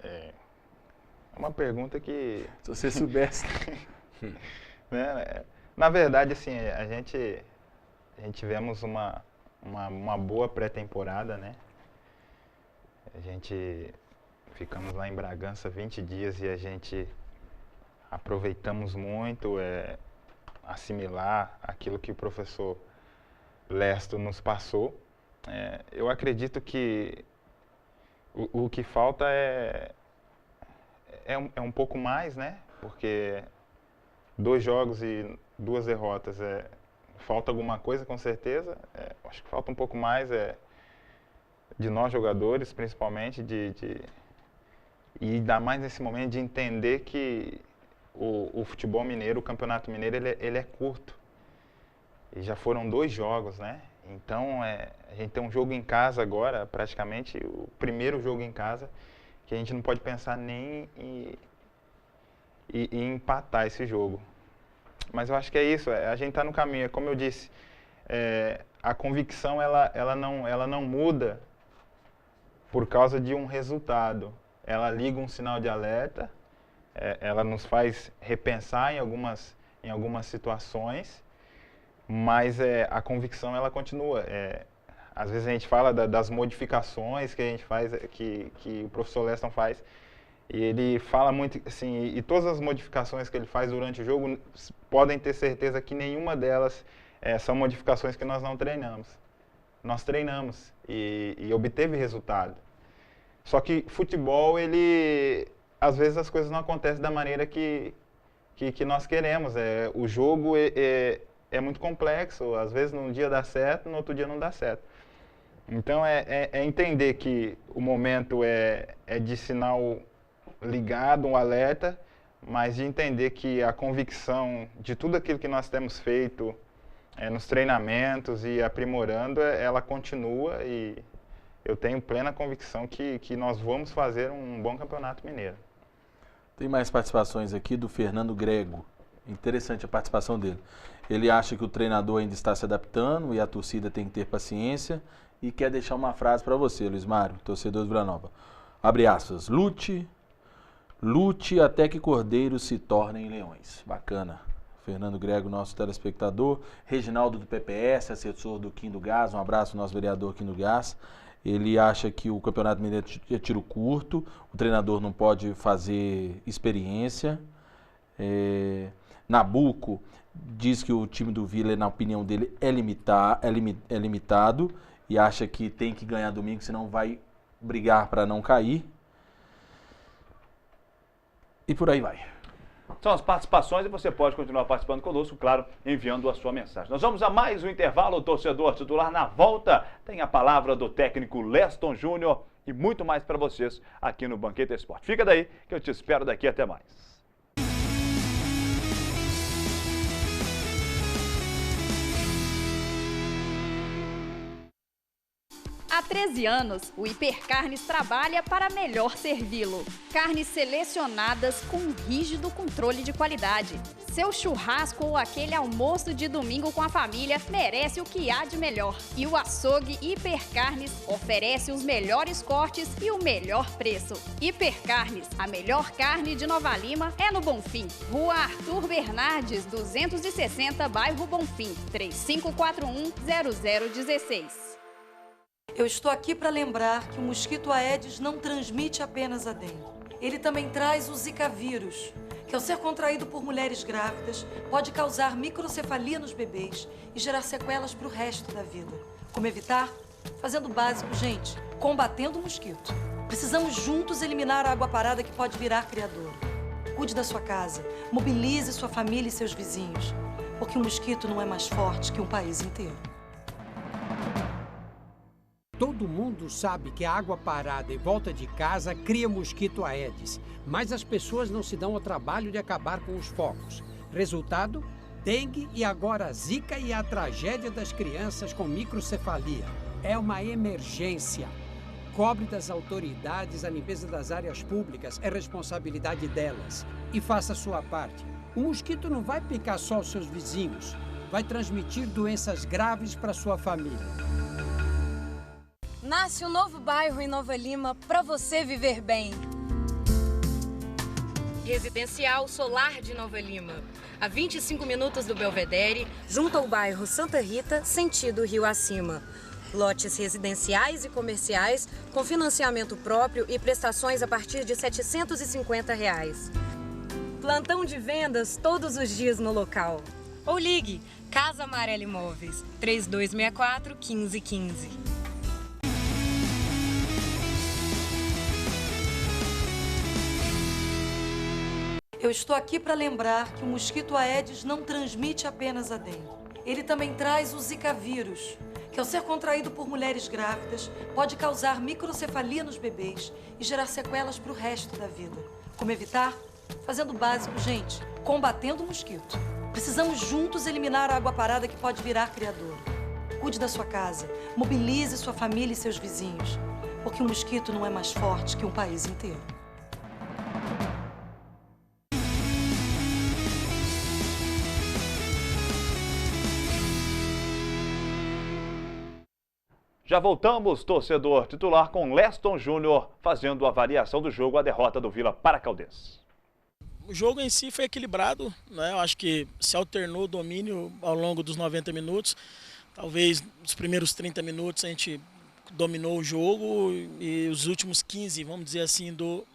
é uma pergunta que... Se você soubesse... né? Na verdade, assim, a gente tivemos uma boa pré-temporada, né? A gente ficamos lá em Bragança 20 dias e a gente aproveitamos muito assimilar aquilo que o professor Lesto nos passou. Eu acredito que o que falta é um pouco mais, né? Porque 2 jogos e 2 derrotas, falta alguma coisa com certeza. Acho que falta um pouco mais de nós jogadores, principalmente, de E ainda mais nesse momento de entender que o futebol mineiro, o campeonato mineiro, ele é curto. E já foram 2 jogos, né? Então, a gente tem um jogo em casa agora, praticamente o primeiro jogo em casa, que a gente não pode pensar nem em empatar esse jogo. Mas eu acho que é isso, a gente está no caminho, como eu disse, a convicção ela não muda por causa de um resultado. Ela liga um sinal de alerta, ela nos faz repensar em algumas situações, mas a convicção ela continua. Às vezes a gente fala das modificações que a gente faz, que o professor Leston faz, e ele fala muito, assim, e todas as modificações que ele faz durante o jogo, podem ter certeza que nenhuma delas são modificações que nós não treinamos. Nós treinamos e obteve resultado. Só que futebol, às vezes as coisas não acontecem da maneira que nós queremos. O jogo é muito complexo, às vezes num dia dá certo, no outro dia não dá certo. Então é entender que o momento é de sinal ligado, um alerta, mas de entender que a convicção de tudo aquilo que nós temos feito nos treinamentos e aprimorando, ela continua, e eu tenho plena convicção que nós vamos fazer um bom campeonato mineiro. Tem mais participações aqui do Fernando Grego. Interessante a participação dele. Ele acha que o treinador ainda está se adaptando e a torcida tem que ter paciência, e quer deixar uma frase para você, Luiz Mário, torcedor do Vila Nova. Abre aspas, lute até que cordeiros se tornem leões. Bacana. Fernando Grego, nosso telespectador. Reginaldo do PPS, assessor do Kim do Gás. Um abraço ao nosso vereador Kim do Gás. Ele acha que o Campeonato Mineiro é tiro curto, o treinador não pode fazer experiência. Nabuco diz que o time do Vila, na opinião dele, é limitado e acha que tem que ganhar domingo, senão vai brigar para não cair. E por aí vai. São as participações e você pode continuar participando conosco, claro, enviando a sua mensagem. Nós vamos a mais um intervalo, o torcedor titular. Na volta tem a palavra do técnico Leston Júnior e muito mais para vocês aqui no Banquete Esporte. Fica daí que eu te espero daqui, até mais. Há 13 anos, o Hipercarnes trabalha para melhor servi-lo. Carnes selecionadas com um rígido controle de qualidade. Seu churrasco ou aquele almoço de domingo com a família merece o que há de melhor. E o açougue Hipercarnes oferece os melhores cortes e o melhor preço. Hipercarnes, a melhor carne de Nova Lima é no Bonfim. Rua Arthur Bernardes, 260, bairro Bonfim, 3541-0016. Eu estou aqui para lembrar que o mosquito Aedes não transmite apenas a dengue. Ele também traz o Zika vírus, que ao ser contraído por mulheres grávidas, pode causar microcefalia nos bebês e gerar sequelas para o resto da vida. Como evitar? Fazendo o básico, gente, combatendo o mosquito. Precisamos juntos eliminar a água parada que pode virar criador. Cuide da sua casa, mobilize sua família e seus vizinhos, porque o mosquito não é mais forte que um país inteiro. Todo mundo sabe que a água parada em volta de casa cria mosquito Aedes, mas as pessoas não se dão ao trabalho de acabar com os focos. Resultado? Dengue e agora Zika e a tragédia das crianças com microcefalia. É uma emergência. Cobre das autoridades a limpeza das áreas públicas, é responsabilidade delas. E faça a sua parte. O mosquito não vai picar só os seus vizinhos, vai transmitir doenças graves para sua família. Nasce um novo bairro em Nova Lima para você viver bem. Residencial Solar de Nova Lima. A 25 minutos do Belvedere, junto ao bairro Santa Rita, sentido Rio Acima. Lotes residenciais e comerciais com financiamento próprio e prestações a partir de R$ 750. Plantão de vendas todos os dias no local. Ou ligue Casa Amarela Imóveis, 3264-1515. Eu estou aqui para lembrar que o mosquito Aedes não transmite apenas a dengue. Ele também traz o Zika vírus, que ao ser contraído por mulheres grávidas, pode causar microcefalia nos bebês e gerar sequelas para o resto da vida. Como evitar? Fazendo o básico, gente, combatendo o mosquito. Precisamos juntos eliminar a água parada que pode virar criador. Cuide da sua casa, mobilize sua família e seus vizinhos, porque um mosquito não é mais forte que um país inteiro. Já voltamos, torcedor titular, com Leston Júnior fazendo a avaliação do jogo, a derrota do Vila para a Caldense. O jogo em si foi equilibrado, né? Eu acho que se alternou o domínio ao longo dos 90 minutos. Talvez nos primeiros 30 minutos a gente dominou o jogo e os últimos 15, vamos dizer assim, do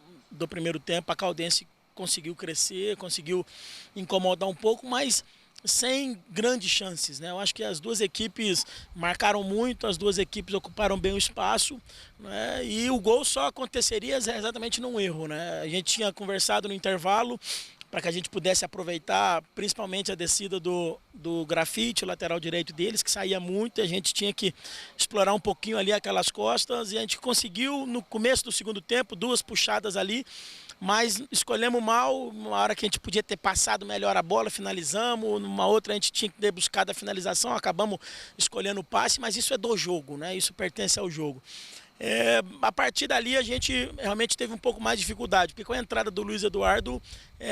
primeiro tempo, a Caldense conseguiu crescer, conseguiu incomodar um pouco, mas sem grandes chances, né? Eu acho que as duas equipes marcaram muito, as duas equipes ocuparam bem o espaço, né? E o gol só aconteceria exatamente num erro, né? A gente tinha conversado no intervalo para que a gente pudesse aproveitar principalmente a descida do Grafite, o lateral direito deles, que saía muito, e a gente tinha que explorar um pouquinho ali aquelas costas, e a gente conseguiu no começo do segundo tempo 2 puxadas ali, mas escolhemos mal. Uma hora que a gente podia ter passado melhor a bola, finalizamos, numa outra a gente tinha que ter buscado a finalização, acabamos escolhendo o passe, mas isso é do jogo, né? Isso pertence ao jogo. A partir dali a gente realmente teve um pouco mais de dificuldade, porque com a entrada do Luiz Eduardo,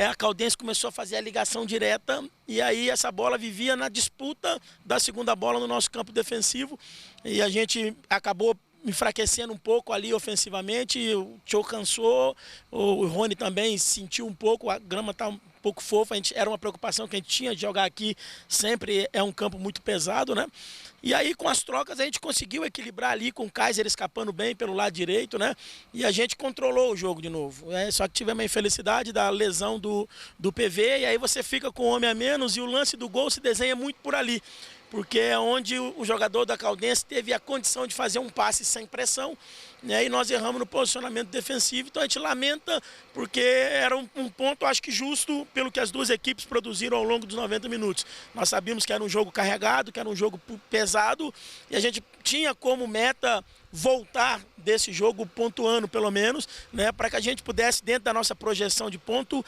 a Caldense começou a fazer a ligação direta, e aí essa bola vivia na disputa da segunda bola no nosso campo defensivo, e a gente acabou enfraquecendo um pouco ali ofensivamente. O Tio cansou, o Rony também sentiu um pouco, a grama está um pouco fofa, era uma preocupação que a gente tinha de jogar aqui, sempre é um campo muito pesado, né? E aí com as trocas a gente conseguiu equilibrar ali, com o Kaiser escapando bem pelo lado direito, né? E a gente controlou o jogo de novo, né? Só que tivemos a infelicidade da lesão do PV, e aí você fica com um homem a menos, e o lance do gol se desenha muito por ali, porque é onde o jogador da Caldense teve a condição de fazer um passe sem pressão, né? E nós erramos no posicionamento defensivo, então a gente lamenta, porque era um ponto, acho que justo, pelo que as duas equipes produziram ao longo dos 90 minutos. Nós sabíamos que era um jogo carregado, que era um jogo pesado, e a gente tinha como meta voltar desse jogo pontuando pelo menos, né, para que a gente pudesse, dentro da nossa projeção de ponto,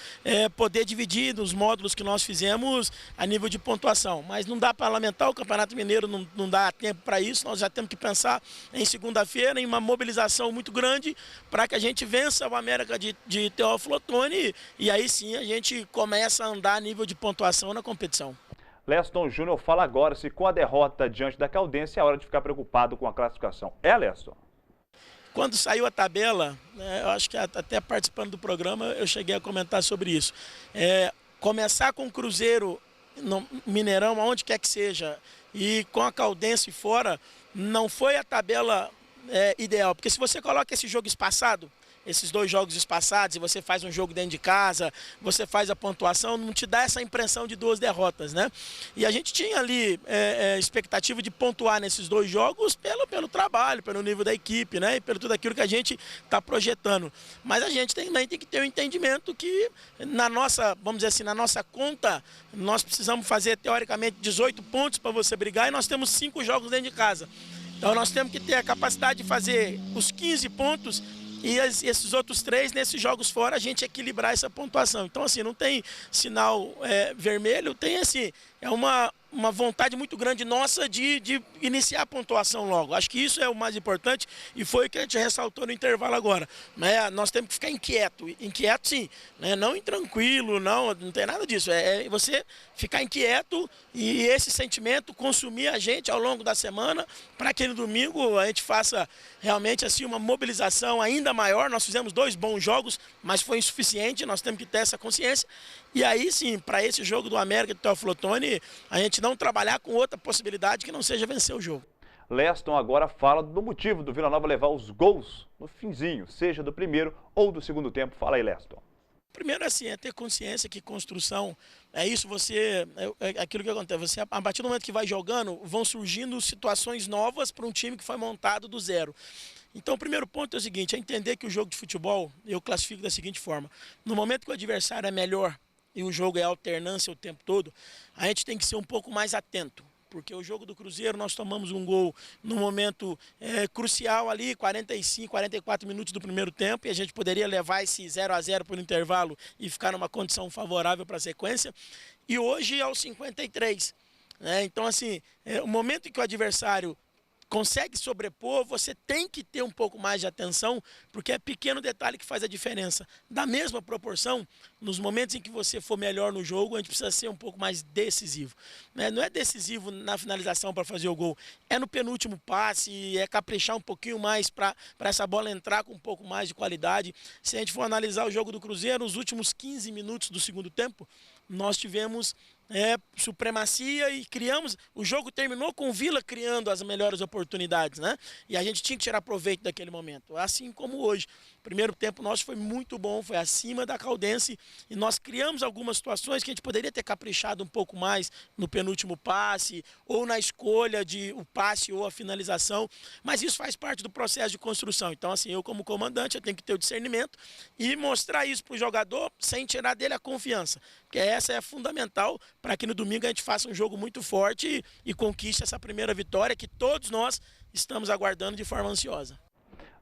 poder dividir nos módulos que nós fizemos a nível de pontuação. Mas não dá para lamentar, o Campeonato Mineiro não dá tempo para isso, nós já temos que pensar em segunda-feira, em uma mobilização muito grande para que a gente vença o América de Teófilo Otoni, e aí sim a gente começa a andar a nível de pontuação na competição. Leston Júnior fala agora se com a derrota diante da Caldense é hora de ficar preocupado com a classificação. Leston? Quando saiu a tabela, né, eu acho que até participando do programa eu cheguei a comentar sobre isso. Começar com o Cruzeiro no Mineirão, aonde quer que seja, e com a Caldense fora, não foi a tabela ideal. Porque se você coloca esse jogo espaçado, esses 2 jogos espaçados, e você faz um jogo dentro de casa, você faz a pontuação, não te dá essa impressão de 2 derrotas, né? E a gente tinha ali expectativa de pontuar nesses 2 jogos pelo trabalho, pelo nível da equipe, né? E pelo tudo aquilo que a gente está projetando. Mas a gente também tem que ter um entendimento que na nossa, vamos dizer assim, na nossa conta, nós precisamos fazer teoricamente 18 pontos para você brigar, e nós temos 5 jogos dentro de casa. Então nós temos que ter a capacidade de fazer os 15 pontos e esses outros 3, nesses jogos fora, a gente equilibrar essa pontuação. Então, assim, não tem sinal vermelho, tem, assim, uma vontade muito grande nossa de iniciar a pontuação logo. Acho que isso é o mais importante, e foi o que a gente ressaltou no intervalo agora, né? Nós temos que ficar inquieto sim, né? Não intranquilo, não tem nada disso. É você ficar inquieto e esse sentimento consumir a gente ao longo da semana, para que no domingo a gente faça realmente assim uma mobilização ainda maior. Nós fizemos 2 bons jogos, mas foi insuficiente, nós temos que ter essa consciência. E aí sim, para esse jogo do América de Teófilo Otoni, a gente não trabalhar com outra possibilidade que não seja vencer o jogo. Leston agora fala do motivo do Vila Nova levar os gols no finzinho, seja do primeiro ou do segundo tempo. Fala aí, Leston. Primeiro, assim, é ter consciência que construção é isso, aquilo que acontece, a partir do momento que vai jogando, vão surgindo situações novas para um time que foi montado do zero. Então, o primeiro ponto é o seguinte, é entender que o jogo de futebol, eu classifico da seguinte forma: no momento que o adversário é melhor e o jogo é alternância o tempo todo, a gente tem que ser um pouco mais atento. porque o jogo do Cruzeiro nós tomamos um gol no momento crucial ali, 45, 44 minutos do primeiro tempo, e a gente poderia levar esse 0-0 por intervalo e ficar numa condição favorável para a sequência. E hoje aos 53. Né? Então, assim, o momento em que o adversário consegue sobrepor, você tem que ter um pouco mais de atenção, porque é pequeno detalhe que faz a diferença. Da mesma proporção, nos momentos em que você for melhor no jogo, a gente precisa ser um pouco mais decisivo. Né? Não é decisivo na finalização para fazer o gol, é no penúltimo passe, é caprichar um pouquinho mais para essa bola entrar com um pouco mais de qualidade. Se a gente for analisar o jogo do Cruzeiro, nos últimos 15 minutos do segundo tempo, nós tivemos supremacia e criamos. O jogo terminou com o Vila criando as melhores oportunidades, né? E a gente tinha que tirar proveito daquele momento, assim como hoje. O primeiro tempo nosso foi muito bom, foi acima da Caldense e nós criamos algumas situações que a gente poderia ter caprichado um pouco mais no penúltimo passe ou na escolha de o passe ou a finalização, mas isso faz parte do processo de construção. Então, assim, eu como comandante eu tenho que ter o discernimento e mostrar isso para o jogador sem tirar dele a confiança, porque essa é fundamental para que no domingo a gente faça um jogo muito forte e conquiste essa primeira vitória que todos nós estamos aguardando de forma ansiosa.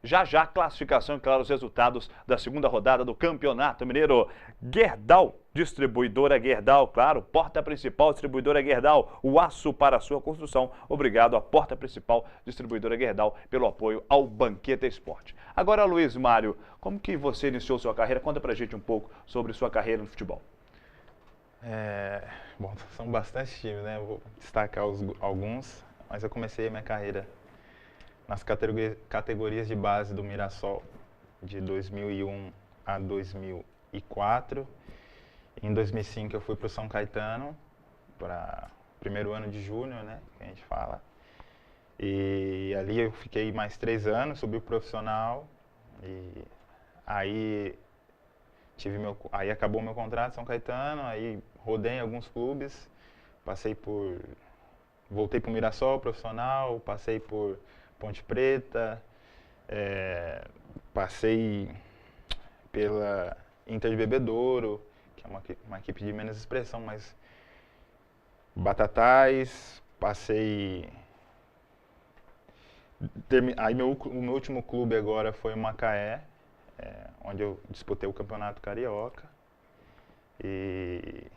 Já já, classificação e, claro, os resultados da segunda rodada do Campeonato Mineiro. Gerdau, distribuidora Gerdau, claro, porta principal, distribuidora Gerdau, o aço para a sua construção. Obrigado à porta principal, distribuidora Gerdau, pelo apoio ao Banqueta Esporte. Agora, Luiz Mário, como que você iniciou sua carreira? Conta pra gente um pouco sobre sua carreira no futebol. Bom, são bastante times, né? Eu vou destacar alguns, mas eu comecei a minha carreira nas categorias de base do Mirassol, de 2001 a 2004. Em 2005 eu fui para o São Caetano, para o primeiro ano de júnior, né, que a gente fala. E ali eu fiquei mais 3 anos, subi o profissional, e aí aí acabou meu contrato em São Caetano, aí rodei em alguns clubes, voltei para o Mirassol profissional, passei por Ponte Preta, passei pela Inter de Bebedouro, que é uma equipe de menos expressão, mas Batatais, passei... Aí o meu último clube agora foi o Macaé, onde eu disputei o Campeonato Carioca e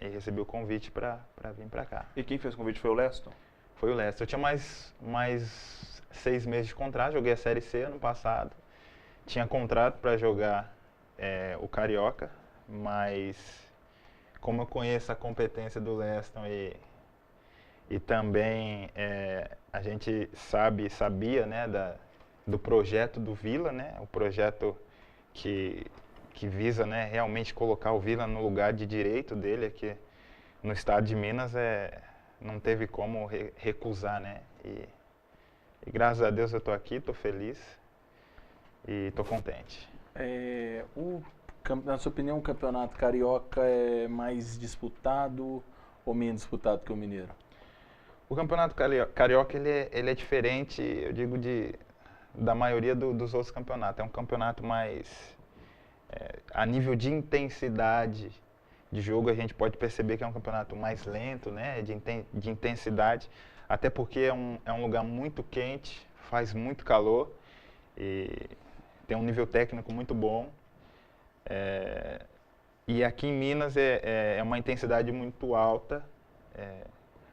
recebi o convite para vir para cá. E quem fez o convite foi o Leston? Foi o Leston. Eu tinha mais 6 meses de contrato, joguei a Série C ano passado. Tinha contrato para jogar o Carioca, mas como eu conheço a competência do Leston e também a gente sabia, né, do projeto do Vila, né, o projeto que visa, né, realmente colocar o Vila no lugar de direito dele aqui no estado de Minas, não teve como recusar, né, e graças a Deus eu estou aqui, estou feliz e estou contente. Na sua opinião, o Campeonato Carioca é mais disputado ou menos disputado que o Mineiro? O Campeonato Carioca ele é diferente, eu digo, da maioria dos outros campeonatos. É um campeonato mais... a nível de intensidade de jogo, a gente pode perceber que é um campeonato mais lento, né, de intensidade, até porque é um lugar muito quente, faz muito calor e tem um nível técnico muito bom. E aqui em Minas é uma intensidade muito alta,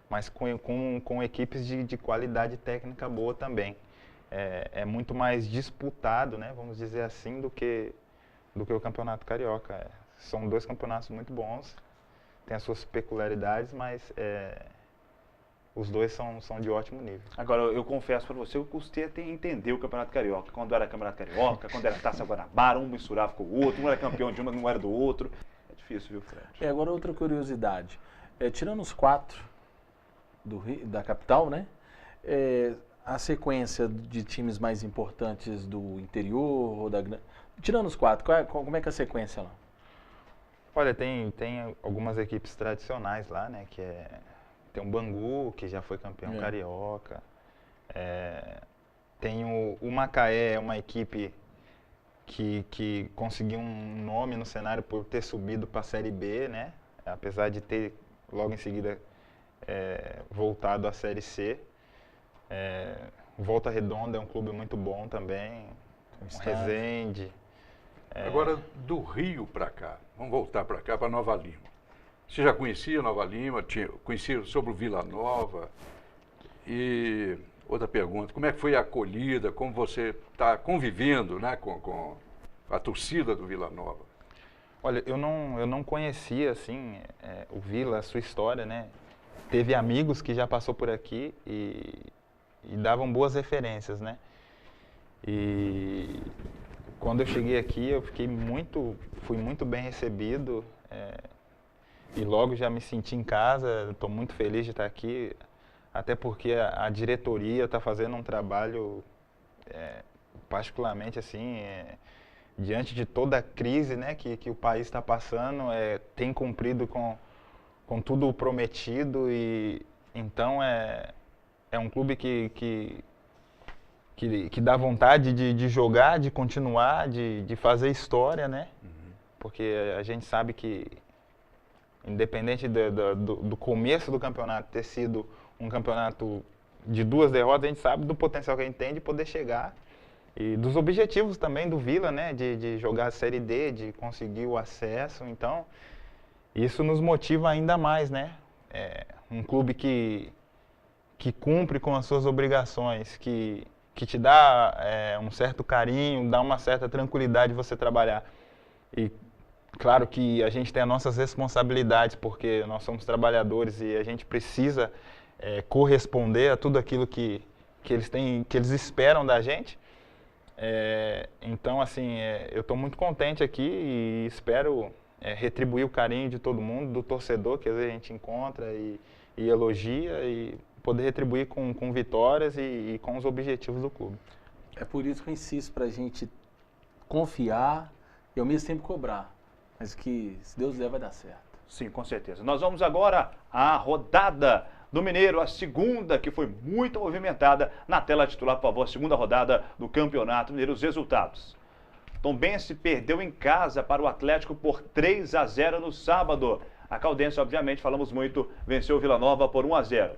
mas com equipes de qualidade técnica boa também. É muito mais disputado, né, vamos dizer assim, do que o Campeonato Carioca. São 2 campeonatos muito bons, tem as suas peculiaridades, mas os 2 são de ótimo nível. Agora, eu confesso para você, eu custei até entender o Campeonato Carioca. Quando era Campeonato Carioca, quando era Taça Guanabara, um misturava com o outro, um era campeão de uma, não era do outro. É difícil, viu, Fred? Agora outra curiosidade. Tirando os 4 da capital, né? A sequência de times mais importantes do interior, ou tirando os 4, como é que é a sequência lá? Olha, tem algumas equipes tradicionais lá, né? Tem o Bangu, que já foi campeão carioca. Tem o Macaé, é uma equipe que conseguiu um nome no cenário por ter subido para a Série B, né? Apesar de ter logo em seguida voltado à Série C. Volta Redonda é um clube muito bom também, Resende. Agora, do Rio para cá, vamos voltar para cá, para Nova Lima. Você já conhecia Nova Lima, conhecia sobre o Vila Nova? E outra pergunta, como é que foi a acolhida, como você está convivendo, né, com a torcida do Vila Nova? Olha, eu não conhecia, assim, o Vila, a sua história, né? Teve amigos que já passou por aqui e davam boas referências, né? E quando eu cheguei aqui, eu fui muito bem recebido e logo já me senti em casa. Estou muito feliz de estar aqui, até porque a diretoria está fazendo um trabalho, particularmente assim, diante de toda a crise, né, que o país está passando, tem cumprido com tudo prometido, e então é um clube que dá vontade de jogar, de continuar, de fazer história, né? Porque a gente sabe que, independente do começo do campeonato ter sido um campeonato de 2 derrotas, a gente sabe do potencial que a gente tem de poder chegar e dos objetivos também do Vila, né? De jogar a Série D, de conseguir o acesso. Então, isso nos motiva ainda mais, né? Um clube que cumpre com as suas obrigações, que te dá um certo carinho, dá uma certa tranquilidade de você trabalhar. E claro que a gente tem as nossas responsabilidades, porque nós somos trabalhadores e a gente precisa corresponder a tudo aquilo que eles esperam da gente. Então, assim, eu estou muito contente aqui e espero retribuir o carinho de todo mundo, do torcedor, que às vezes a gente encontra e elogia, e poder retribuir com vitórias e com os objetivos do clube. É por isso que eu insisto para a gente confiar e ao mesmo tempo cobrar, mas que, se Deus quiser, vai dar certo. Sim, com certeza. Nós vamos agora à rodada do Mineiro, a segunda, que foi muito movimentada. Na tela titular, por favor, a segunda rodada do Campeonato Mineiro, os resultados. Tombense perdeu em casa para o Atlético por 3-0 no sábado. A Caldense, obviamente, falamos muito, venceu o Vila Nova por 1-0.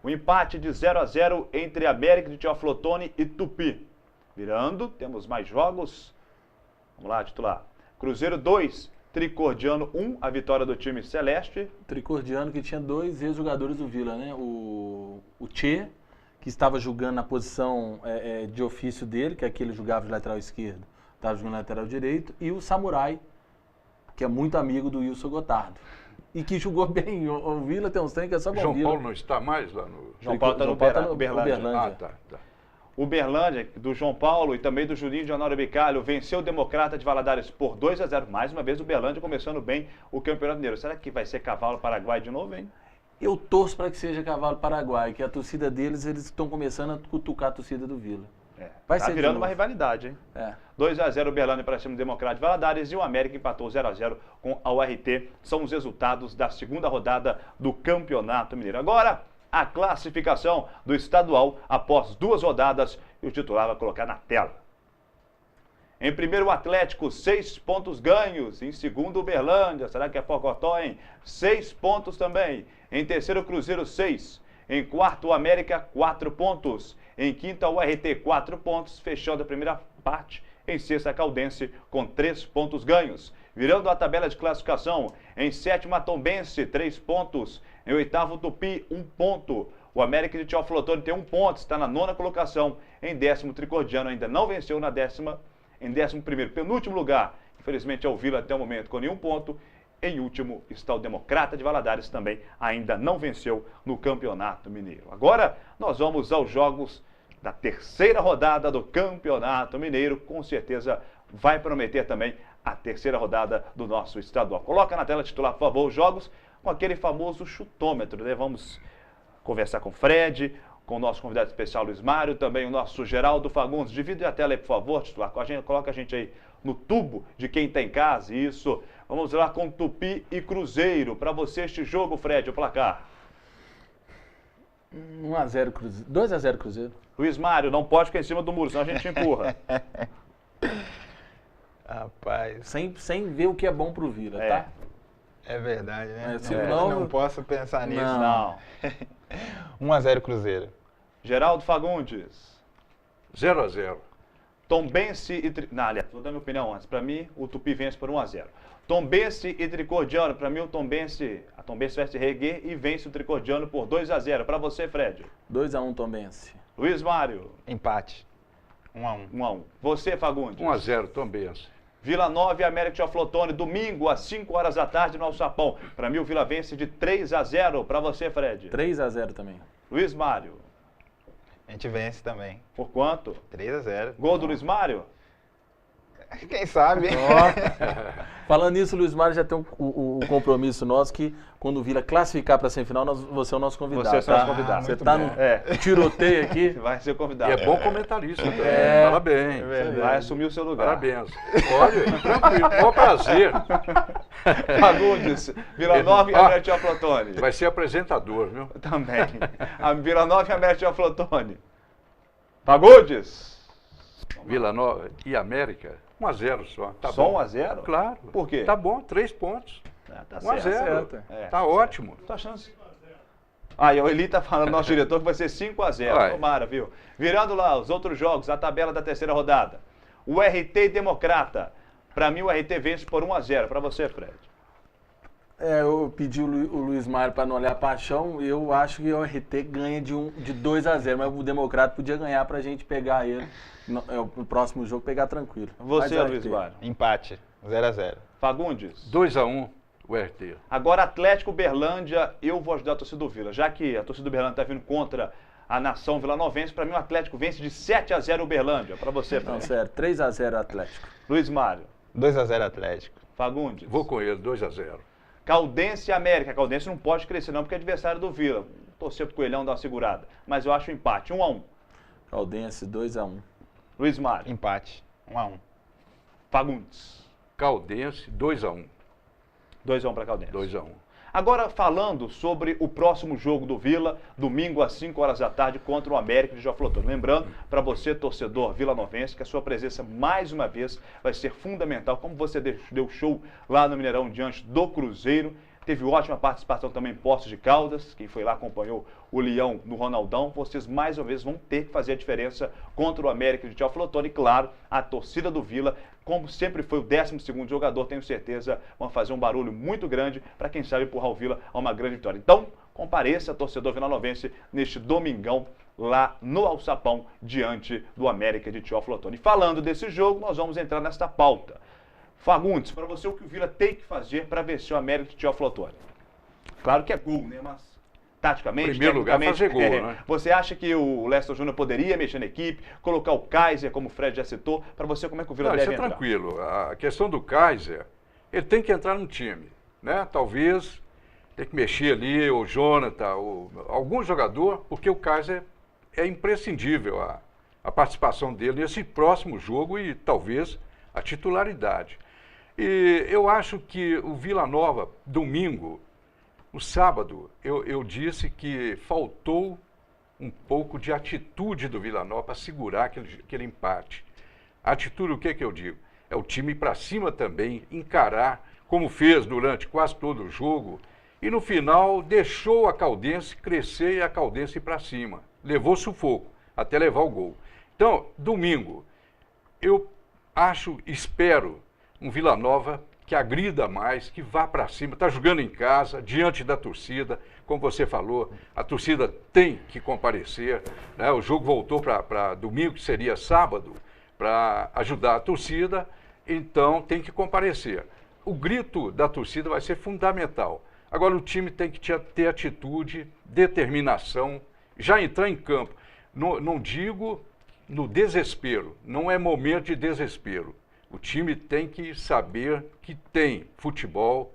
O empate de 0-0 entre América de Teoflotone e Tupi. Virando, temos mais jogos. Vamos lá, titular. Cruzeiro 2, Tricordiano 1, a vitória do time celeste. Tricordiano que tinha 2 ex-jogadores do Vila, né? O Tchê, que estava jogando na posição de ofício dele, que é aquele que jogava de lateral esquerdo, estava jogando lateral direito, e o Samurai, que é muito amigo do Wilson Gotardo. E que jogou bem. O Vila tem uns trem que é só bom. João Paulo não está mais lá no... João Paulo está no Uberlândia. Ah, tá. Uberlândia, do João Paulo e também do Juninho de Honório Bicalho, venceu o Democrata de Valadares por 2-0. Mais uma vez o Uberlândia começando bem o Campeonato Mineiro. Será que vai ser Cavalo Paraguai de novo, hein? Eu torço para que seja Cavalo Paraguai, que a torcida deles, eles estão começando a cutucar a torcida do Vila. Vai ser virando uma rivalidade, hein? 2-0 o Uberlândia para cima do Democrata de Valadares, e o América empatou 0-0 com a URT. São os resultados da segunda rodada do Campeonato Mineiro. Agora, a classificação do estadual após 2 rodadas, e o titular vai colocar na tela. Em primeiro, o Atlético, 6 pontos ganhos. Em segundo, Uberlândia. Será que é Pocotó, hein? 6 pontos também. Em terceiro, Cruzeiro, 6. Em quarto, o América, 4 pontos. Em quinta, o URT, 4 pontos, fechando a primeira parte. Em sexta, a Caldense, com 3 pontos ganhos. Virando a tabela de classificação, em sétimo, a Tombense, 3 pontos. Em oitavo, Tupi, 1 ponto. O América de Teoflotone tem 1 ponto, está na 9ª colocação. Em décimo, Tricordiano ainda não venceu em 11º, penúltimo lugar. Infelizmente, é o Vila até o momento com nenhum ponto. Em último está o Democrata de Valadares, também ainda não venceu no Campeonato Mineiro. Agora, nós vamos aos jogos da terceira rodada do Campeonato Mineiro. Com certeza vai prometer também a terceira rodada do nosso estadual. Coloca na tela titular, por favor, os jogos com aquele famoso chutômetro, né? Vamos conversar com o Fred, com o nosso convidado especial Luiz Mário, também o nosso Geraldo Fagundes. Divide a tela aí, por favor, titular com a gente, coloca a gente aí no tubo de quem está em casa, isso. Vamos lá com Tupi e Cruzeiro. Para você este jogo, Fred, o placar. 1-0 Cruzeiro. 2-0 Cruzeiro. Luiz Mário, não pode ficar em cima do muro, senão a gente empurra. Rapaz. Sem ver o que é bom pro Vila, tá? É verdade, né? Não posso pensar nisso. Não. 1-0 Cruzeiro. Geraldo Fagundes. 0-0. Tombense e... Não, aliás, vou dar minha opinião antes. Para mim, o Tupi vence por 1-0. Tombense e Tricordiano. Para mim, a Tombense vai se reguer e vence o Tricordiano por 2-0. Para você, Fred. 2-1 Tombense. Luiz Mário. Empate. 1-1. 1-1. Você, Fagundes. 1-0 Tombense. Vila Nova e América de Teoflotone, domingo às 5 horas da tarde no Alçapão. Para mim, o Vila vence de 3-0. Para você, Fred. 3-0 também. Luiz Mário. A gente vence também. Por quanto? 3-0. Gol do Luiz Mário? Quem sabe? Falando nisso, Luiz Mário já tem o compromisso nosso que quando o Vila classificar para a semifinal, você é o nosso convidado. Você é o nosso convidado. Você está no tiroteio aqui. Vai ser convidado. E é bom comentarista também. Parabéns. Vai assumir o seu lugar. Parabéns. Olha, tranquilo. Qual prazer. Fagundes, Vila Nova e América de Teoflotone. Vai ser apresentador, viu? Também. A Vila Nova e América de Teoflotone. Fagundes. Vila Nova e América, 1-0 só. Tá só bom. 1-0? Claro. Por quê? Tá bom, 3 pontos. Tá 1-0. Certo. Tá ótimo. Tá achando... Aí, o Eli tá falando, nosso diretor, que vai ser 5-0. Tomara, viu? Virando lá os outros jogos, a tabela da terceira rodada. O RT e Democrata. Para mim, o RT vence por 1-0. Para você, Fred. Eu pedi o Luiz Mário para não olhar a paixão. Eu acho que o RT ganha de 2-0, mas o Democrata podia ganhar para a gente pegar ele no próximo jogo, pegar tranquilo. Você, Luiz Mário. Empate, 0-0. Fagundes. 2-1, o RT. Agora, Atlético Uberlândia, eu vou ajudar a torcida do Vila. Já que a torcida do Uberlândia está vindo contra a nação vilanovense, para mim o Atlético vence de 7-0 Uberlândia. Para você, Fred. Não, sério, 3-0 Atlético. Luiz Mário. 2-0 Atlético. Fagundes. Vou com ele, 2-0. Caldense e América. Caldense não pode crescer não, porque é adversário do Vila. Torcer pro Coelhão dar uma segurada. Mas eu acho um empate, 1-1. Caldense, 2-1. Luiz Mário. Empate, 1-1. Fagundes. Caldense, 2-1. 2-1 para Caldense. 2-1. Agora, falando sobre o próximo jogo do Vila, domingo às 5 horas da tarde contra o América de Teoflotone. Lembrando, para você, torcedor vilanovense, que a sua presença, mais uma vez, vai ser fundamental. Como você deu show lá no Mineirão diante do Cruzeiro, teve ótima participação também em Poços de Caldas, quem foi lá acompanhou o Leão no Ronaldão. Vocês, mais uma vez, vão ter que fazer a diferença contra o América de Teoflotone. E, claro, a torcida do Vila, como sempre foi o 12º jogador, tenho certeza, vão fazer um barulho muito grande para, quem sabe, empurrar o Vila a uma grande vitória. Então, compareça, torcedor vilanovense, neste domingão, lá no Alçapão, diante do América de Teoflotone. E falando desse jogo, nós vamos entrar nesta pauta. Fagundes, para você, o que o Vila tem que fazer para vencer o América de Teoflotone? Claro que é gol, né? Mas taticamente, em primeiro lugar, fazer gol, né? Você acha que o Leston Júnior poderia mexer na equipe, colocar o Kaiser, como o Fred já citou? Para você, como é que o Vila deve entrar? Isso é tranquilo. A questão do Kaiser, ele tem que entrar no time, né? Talvez tem que mexer ali, o Jonathan, algum jogador, porque o Kaiser é imprescindível a participação dele nesse próximo jogo e talvez a titularidade. E eu acho que o Vila Nova, domingo, no sábado, eu disse que faltou um pouco de atitude do Vila Nova para segurar aquele empate. A atitude, o que eu digo? É o time ir para cima também, encarar, como fez durante quase todo o jogo, e no final deixou a Caldense crescer e a Caldense ir para cima. Levou sufoco, até levar o gol. Então, domingo, eu espero um Vila Nova que agrida mais, que vá para cima, está jogando em casa, diante da torcida, como você falou, a torcida tem que comparecer, né? O jogo voltou para domingo, que seria sábado, para ajudar a torcida, então tem que comparecer. O grito da torcida vai ser fundamental. Agora o time tem que ter atitude, determinação, já entrar em campo. Não digo no desespero, não é momento de desespero. O time tem que saber que tem futebol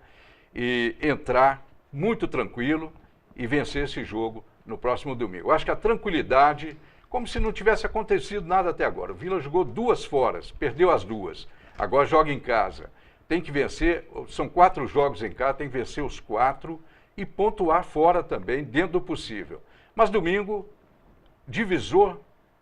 e entrar muito tranquilo e vencer esse jogo no próximo domingo. Eu acho que a tranquilidade, como se não tivesse acontecido nada até agora. O Vila jogou 2 foras, perdeu as 2, agora joga em casa. Tem que vencer, são 4 jogos em casa, tem que vencer os 4 e pontuar fora também, dentro do possível. Mas domingo, divisor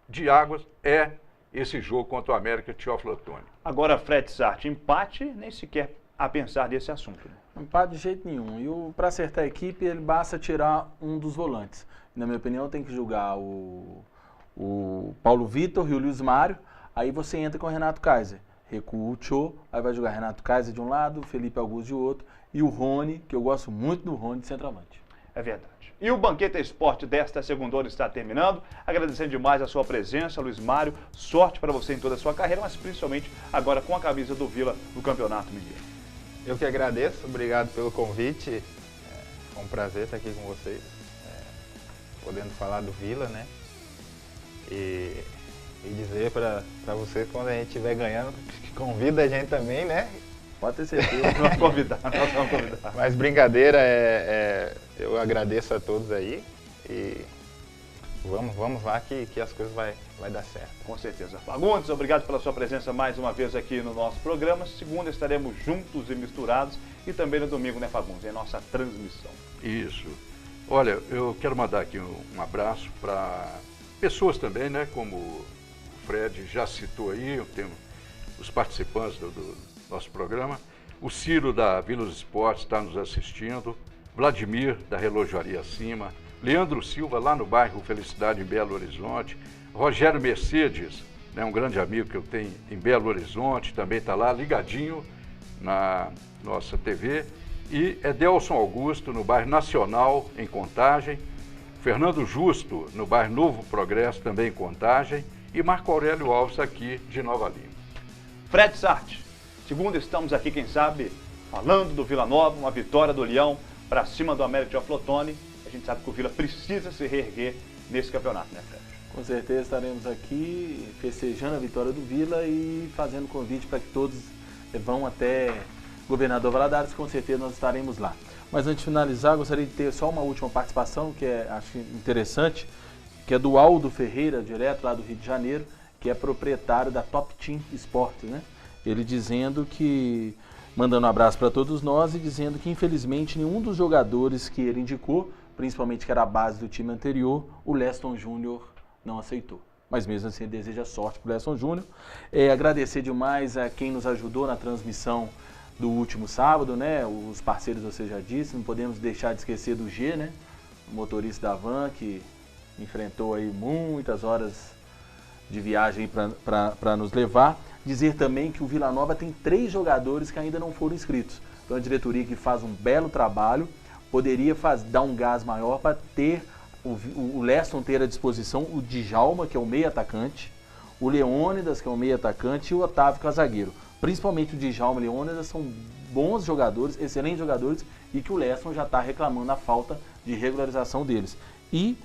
de águas é esse jogo contra o América de Teoflotone. Agora, Fred Sarti, empate, nem sequer a pensar desse assunto. Né? Empate de jeito nenhum. E para acertar a equipe, ele basta tirar um dos volantes. Na minha opinião, tem que jogar o Paulo Vitor e o Luiz Mário. Aí você entra com o Renato Kaiser. Recua o Cho, aí vai jogar Renato Kaiser de um lado, Felipe Augusto de outro. E o Rony, que eu gosto muito do Rony de centroavante. É verdade. E o Banqueta Esporte desta segunda-feira está terminando. Agradecendo demais a sua presença, Luiz Mário. Sorte para você em toda a sua carreira, mas principalmente agora com a camisa do Vila no Campeonato Mineiro. Eu que agradeço, obrigado pelo convite. Foi um prazer estar aqui com vocês, podendo falar do Vila, né? E dizer para vocês, quando a gente estiver ganhando, que convida a gente também, né? Pode ter certeza. Nós vamos convidar. Mas brincadeira, eu agradeço a todos aí e vamos lá que as coisas vai dar certo. Com certeza. Fagundes, obrigado pela sua presença mais uma vez aqui no nosso programa. Segunda estaremos juntos e misturados e também no domingo, né, Fagundes? É a nossa transmissão. Isso. Olha, eu quero mandar aqui um abraço para pessoas também, né? Como o Fred já citou aí, tem os participantes do nosso programa. O Ciro da Vila dos Esportes está nos assistindo. Vladimir da Relojoaria Acima. Leandro Silva lá no bairro Felicidade em Belo Horizonte. Rogério Mercedes, né, um grande amigo que eu tenho em Belo Horizonte, também está lá ligadinho na nossa TV. E Edelson Augusto no bairro Nacional em Contagem. Fernando Justo no bairro Novo Progresso também em Contagem. E Marco Aurélio Alves aqui de Nova Lima. Fred Sarti, segunda estamos aqui, quem sabe, falando do Vila Nova, uma vitória do Leão para cima do América de Aflotone. A gente sabe que o Vila precisa se reerguer nesse campeonato, né, Fred? Com certeza estaremos aqui festejando a vitória do Vila e fazendo convite para que todos vão até Governador Valadares, com certeza nós estaremos lá. Mas antes de finalizar, gostaria de ter só uma última participação, que acho interessante, que é do Aldo Ferreira, direto lá do Rio de Janeiro, que é proprietário da Top Team Esportes, né? Ele dizendo que, mandando um abraço para todos nós e dizendo que infelizmente nenhum dos jogadores que ele indicou, principalmente que era a base do time anterior, o Leston Júnior não aceitou. Mas mesmo assim ele deseja sorte para o Leston Júnior. Agradecer demais a quem nos ajudou na transmissão do último sábado, né? Os parceiros você já disse, não podemos deixar de esquecer do G, né? O motorista da van que enfrentou aí muitas horas de viagem para nos levar. Dizer também que o Vila Nova tem 3 jogadores que ainda não foram inscritos. Então a diretoria que faz um belo trabalho, poderia dar um gás maior para ter o Leston ter à disposição o Djalma, que é o meio atacante, o Leônidas, que é o meio atacante, e o Otávio, que é o zagueiro. Principalmente o Djalma e o Leônidas são bons jogadores, excelentes jogadores, e que o Leston já está reclamando a falta de regularização deles. E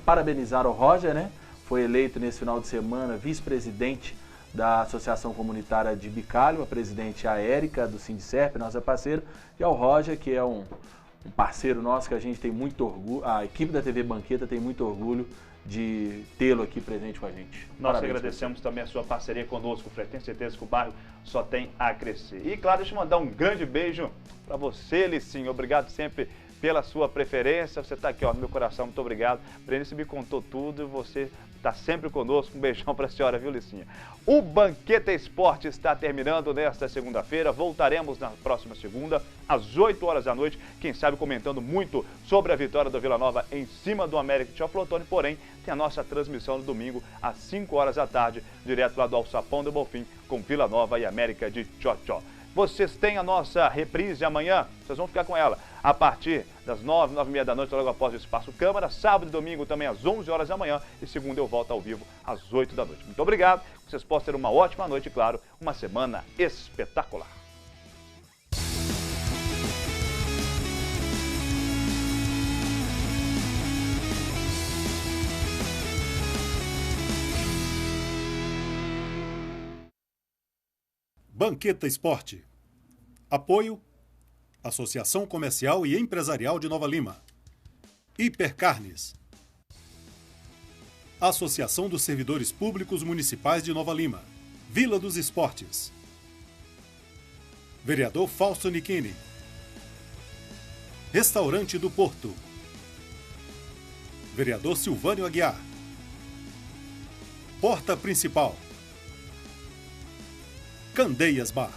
parabenizar o Roger, né? Foi eleito nesse final de semana vice-presidente da Associação Comunitária de Bicalho, a presidente a Érica, do Sindicerp, nossa parceira, e ao Roger, que é um parceiro nosso que a gente tem muito orgulho, a equipe da TV Banqueta tem muito orgulho de tê-lo aqui presente com a gente. Nós agradecemos também a sua parceria conosco, Fred. Tenho certeza que o bairro só tem a crescer. E claro, deixa eu mandar um grande beijo para você, Licinho. Obrigado sempre pela sua preferência. Você está aqui, ó, no meu coração. Muito obrigado. Brenice me contou tudo e você está sempre conosco. Um beijão para a senhora, viu, Licinha? O Banqueta Esporte está terminando nesta segunda-feira. Voltaremos na próxima segunda, às 8 horas da noite. Quem sabe comentando muito sobre a vitória do Vila Nova em cima do América de Aflotone. Porém, tem a nossa transmissão no domingo, às 5 horas da tarde, direto lá do Alçapão do Bonfim, com Vila Nova e América de Tchotchó. Vocês têm a nossa reprise amanhã, vocês vão ficar com ela a partir das 9, 9h30 da noite, logo após o Espaço Câmara. Sábado e domingo também às 11 horas da manhã e segunda eu volto ao vivo às 8 da noite. Muito obrigado, que vocês possam ter uma ótima noite e, claro, uma semana espetacular. Banqueta Esporte. Apoio: Associação Comercial e Empresarial de Nova Lima. Hipercarnes. Associação dos Servidores Públicos Municipais de Nova Lima. Vila dos Esportes. Vereador Fausto Nichini. Restaurante do Porto. Vereador Silvânio Aguiar. Porta Principal. Candeias Bar.